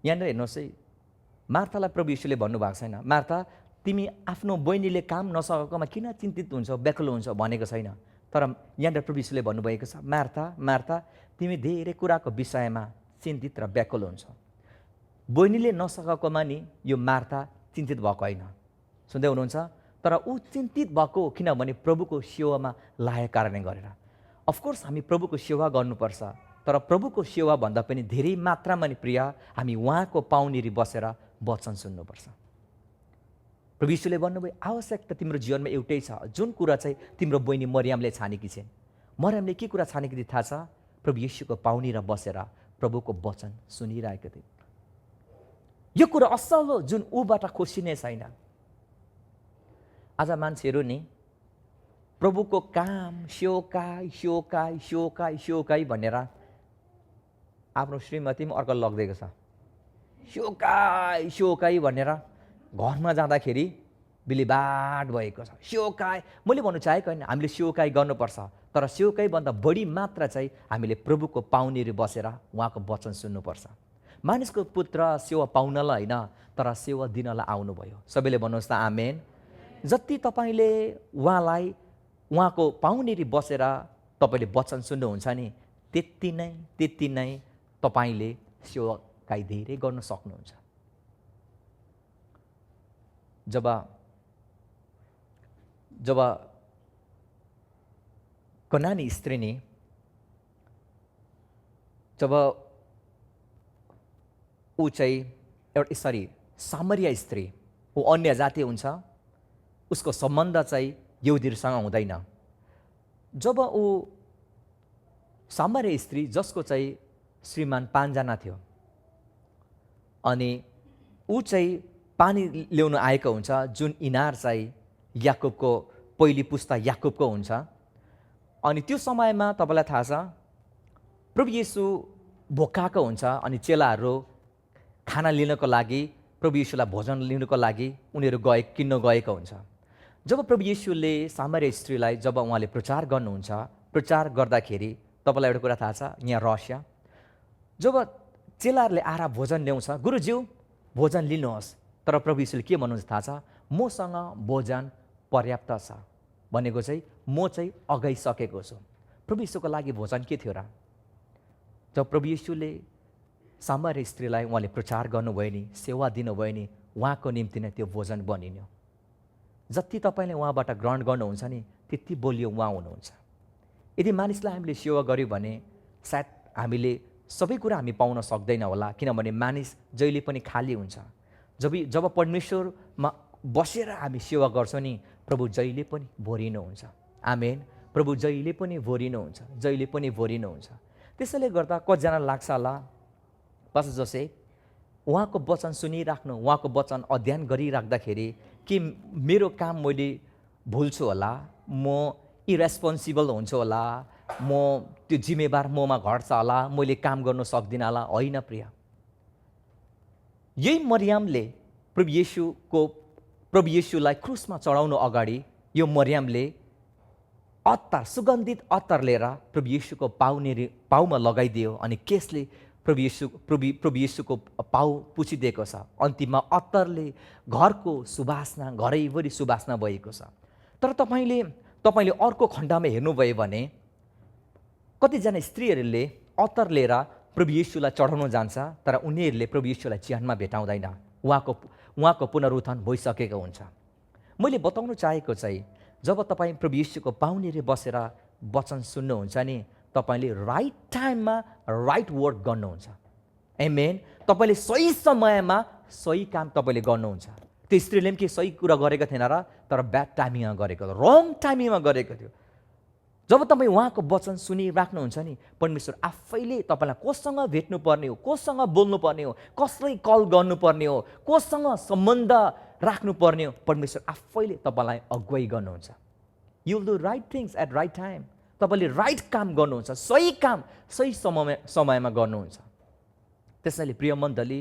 यहाँनिर हेर्नुहोस् है, मार्थालाई प्रभु यीशुले भन्नुभएको छैन, मार्था तिमी आफ्नो बहिनीले काम नसकेकोमा किन चिन्तित हुन्छौ, व्याकुल हुन्छौ भनेको छैन। तर यहाँनिर प्रभु यीशुले भन्नुभएको छ, मार्था मार्था, तिमी धेरै कुराको विषयमा चिन्तित र व्याकुल हुन्छौ। बहिनीले नसकेकोमा नि यो मार्था चिन्तित भएको होइन। सुन्दै हुनुहुन्छ? तर ऊ चिन्तित भएको किनभने प्रभुको सेवामा लागेको कारणले गरेर। अफकोर्स हामी प्रभुको सेवा गर्नुपर्छ, तर प्रभुको सेवा भन्दा पनि धेरै मात्रामा नि प्रिय हामी उहाँको पाउनेरी बसेर वचन सुन्नुपर्छ। प्रभु यीशुले भन्नुभयो, आवश्यकता तिम्रो जीवनमा एउटै छ, जुन कुरा चाहिँ तिम्रो बहिनी मरियमले छानेकी छिन्। मरियमले के कुरा छानेकी थिए थाहा छ? प्रभु यीशुको पाउनेर बसेर प्रभुको वचन सुनिरहेको थिए। यो कुरा असल हो जुन ऊबाट खुसी नै छैन। आज मान्छेहरू नि प्रभुको काम सेवकाई सेवकाई सेवकाई सेवकाई भनेर आफ्नो श्रीमती पनि अर्को लग्दैको छ। सेवकाई सेवकाई भनेर घरमा जाँदाखेरि बिलिबाट भएको छ। सेवकाई मैले भन्नु चाहेको होइन, हामीले सेवकाई गर्नुपर्छ, तर सेवकैभन्दा बढी मात्रा चाहिँ हामीले प्रभुको पाउनेरी बसेर उहाँको वचन सुन्नुपर्छ। मानिसको पुत्र सेवा पाउनलाई होइन, तर सेवा दिनलाई आउनुभयो। सबैले भन्नुहोस् त आमेन। जति तपाईँले उहाँलाई उहाँको पाउनेरी बसेर तपाईँले वचन सुन्नुहुन्छ नि, त्यति नै तपाईँले सेवाकाई धेरै गर्न सक्नुहुन्छ। जब कनानी स्त्री नि जब ऊ चाहिँ एउटा सामरिया स्त्री, ऊ अन्य जाति हुन्छ, उसको सम्बन्ध चाहिँ यहुदीहरूसँग हुँदैन। जब ऊ सामरिया स्त्री जसको चाहिँ श्रीमान 5 जना थियो अनि ऊ चाहिँ पानी ल्याउन आएको हुन्छ, जुन इनार चाहिँ याकुबको पहिली पुस्ता याकुबको हुन्छ। अनि त्यो समयमा तपाईँलाई थाहा छ प्रभु येशू भोकाएको हुन्छ अनि चेलाहरू खाना लिनको लागि प्रभु येशूलाई भोजन लिनको लागि उनीहरू किन्न गएको हुन्छ। जब प्रभु येशूले सामरिया स्त्रीलाई जब उहाँले प्रचार गर्नुहुन्छ, प्रचार गर्दाखेरि तपाईँलाई एउटा कुरा थाहा छ, यहाँ रहस्य, जब चेलाहरूले आएर भोजन ल्याउँछ, गुरुज्यू भोजन लिनुहोस्, तर प्रभु येशूले के भन्नुहुन्छ थाहा छ, मसँग भोजन पर्याप्त छ, भनेको चाहिँ म चाहिँ अगाइसकेको छु। प्रभु येशूको लागि भोजन के थियो र? जब प्रभु येशूले सामरिया स्त्रीलाई उहाँले प्रचार गर्नुभयो नि, सेवा दिनुभयो नि, उहाँको निम्ति नै त्यो भोजन बनिन्यो। जति तपाईँले उहाँबाट ग्रहण गर्नुहुन्छ नि, त्यति बलियो उहाँ हुनुहुन्छ। यदि मानिसलाई हामीले सेवा गर्यो भने सायद हामीले सबै कुरा हामी पाउन सक्दैन होला, किनभने मानिस जहिले पनि खाली हुन्छ। जब परमेश्वरमा बसेर हामी सेवा गर्छौँ नि, प्रभु जहिले पनि भरिनुहुन्छ। आमेन। प्रभु जहिले पनि भरिनुहुन्छ, जहिले पनि भरिनुहुन्छ। त्यसैले गर्दा कतिजना लाग्छ होला पास्टर जोसेफ, उहाँको वचन सुनिराख्नु, उहाँको वचन अध्ययन गरिराख्दाखेरि कि मेरो काम मैले भुल्छु होला, म इरेस्पोन्सिबल हुन्छु होला, म त्यो जिम्मेवार ममा घट्छ होला, मैले काम गर्न सक्दिनँ होला। होइन प्रिय, यही मरियमले प्रभु येशूलाई क्रुसमा चढाउनु अगाडि यो मरियमले सुगन्धित अत्तर लिएर प्रभु येशूको पाउमा लगाइदियो अनि केसले प्रभु येशूको पाउ पुछिदिएको छ। अन्तिममा अत्तरले घरको सुवासना, घरैभरि सुवासना भएको छ। तर तपाईँले अर्को खण्डमा हेर्नुभयो भने कतिजना स्त्रीहरूले अत्तर लिएर प्रभु येशूलाई चढाउन जान्छ, तर उनीहरूले प्रभु येशूलाई चिहानमा भेटाउँदैन, उहाँको पुनरुत्थान भइसकेको हुन्छ। मैले बताउन चाहेको चाहिँ जब तपाईँ प्रभु येशूको पाउनेरी बसेर वचन सुन्नुहुन्छ नि, तपाईँले राइट टाइममा राइट वर्क गर्नुहुन्छ। आमेन। तपाईँले सही समयमा सही काम तपाईँले गर्नुहुन्छ। त्यो स्त्रीले पनि के सही कुरा गरेको थिएन र, तर ब्याड टाइमिङमा गरेको, रङ टाइमिङमा गरेको थियो। जब तपाईँ उहाँको वचन सुनिराख्नुहुन्छ नि, परमेश्वर आफैले तपाईँलाई कोसँग भेट्नुपर्ने हो, कोसँग बोल्नुपर्ने हो, कसलाई कल गर्नुपर्ने हो, कोसँग सम्बन्ध राख्नुपर्ने हो, परमेश्वर आफैले तपाईँलाई अगुवाई गर्नुहुन्छ। You will do right things at right time. तपाईँले राइट काम गर्नुहुन्छ, सही काम सही समयमा गर्नुहुन्छ। त्यसैले प्रिय मण्डली,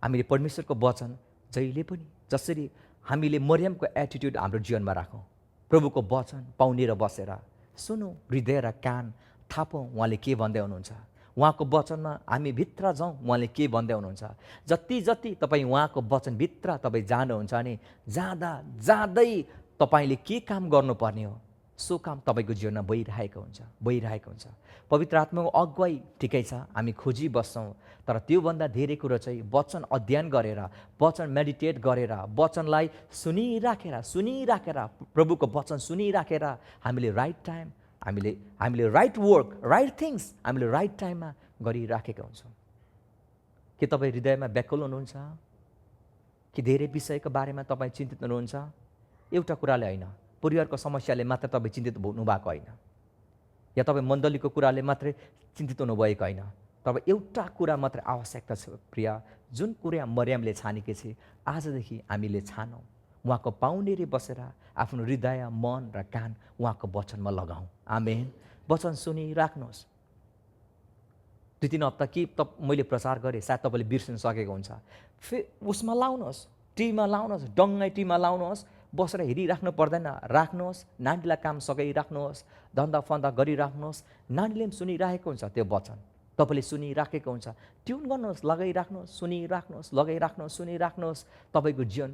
हामीले परमेश्वरको वचन जहिले पनि जसरी हामीले मरियमको एटिट्युड हाम्रो जीवनमा राखौँ, प्रभुको वचन पाउने र बसेर सुनौँ, हृदय र कान थापौँ उहाँले के भन्दै हुनुहुन्छ। उहाँको वचनमा हामी भित्र जाउँ, उहाँले के भन्दै हुनुहुन्छ। जति तपाईँ उहाँको वचनभित्र तपाईँ जानुहुन्छ नि, जाँदै तपाईँले के काम गर्नुपर्ने हो, सो काम तपाईँको जीवनमा भइरहेको हुन्छ। पवित्र आत्माको अगुवाई ठिकै छ, हामी खोजी बस्छौँ, तर त्योभन्दा धेरै कुरो चाहिँ वचन अध्ययन गरेर, वचन मेडिटेट गरेर, वचनलाई सुनिराखेर प्रभुको वचन सुनिराखेर हामीले राइट टाइम, हामीले राइट वर्क, राइट थिङ्स हामीले राइट टाइममा गरिराखेका हुन्छौँ। के तपाईँ हृदयमा व्याकुल हुनुहुन्छ? कि धेरै विषयको बारेमा तपाईँ चिन्तित हुनुहुन्छ? एउटा कुराले होइन, परिवारको समस्याले मात्र तपाईँ चिन्तित हुनुभएको होइन, या तपाईँ मण्डलीको कुराले मात्रै चिन्तित हुनुभएको होइन। तपाईँ एउटा कुरा मात्रै आवश्यकता छ प्रिय, जुन कुरा मरियमले छानेकी छे, आजदेखि हामीले छानौँ। उहाँको पाउनेरी बसेर आफ्नो हृदय, मन र कान उहाँको वचनमा लगाऊँ। आमेन। वचन सुनिराख्नुहोस्। 2-3 हप्ता कि मैले प्रचार गरेँ, सायद तपाईँले बिर्सिन सकेको हुन्छ। उसमा लाउनुहोस्, टिभीमा लाउनुहोस्, डङ्गाई टिभीमा लाउनुहोस्, बसेर हेरिराख्नु पर्दैन, राख्नुहोस्, नानीलाई काम सघाइराख्नुहोस्, धन्दा फन्दा गरिराख्नुहोस्, नानीले पनि सुनिराखेको हुन्छ त्यो वचन, तपाईँले सुनिराखेको हुन्छ, ट्युन गर्नुहोस्, लगाइराख्नुहोस्, सुनिराख्नुहोस्, लगाइराख्नुहोस्, सुनिराख्नुहोस्, तपाईँको जीवन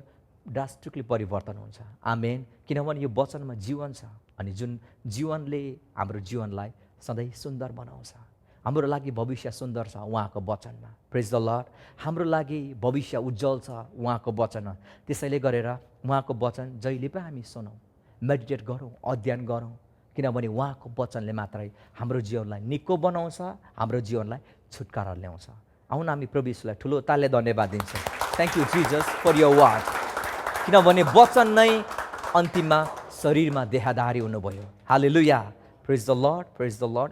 ड्रास्टिकली परिवर्तन हुन्छ। आमेन। किनभने यो वचनमा जीवन छ अनि जुन जीवनले हाम्रो जीवनलाई सधैँ सुन्दर बनाउँछ। हाम्रो लागि भविष्य सुन्दर छ उहाँको वचनमा। प्रेज द लर्ड। हाम्रो लागि भविष्य उज्जवल छ उहाँको वचनमा। त्यसैले गरेर उहाँको वचन जहिले पनि हामी सुनौँ, मेडिटेट गरौँ, अध्ययन गरौँ, किनभने उहाँको वचनले मात्रै हाम्रो जीवनलाई निको बनाउँछ, हाम्रो जीवनलाई छुटकारा ल्याउँछ। आउन हामी प्रभु येशूलाई ठुलो तालले धन्यवाद दिन्छौँ। Thank you Jesus for your word. किनभने वचन नै अन्तिममा शरीरमा देहाधारी हुनुभयो। हालेलुया। Praise the Lord, praise the lord.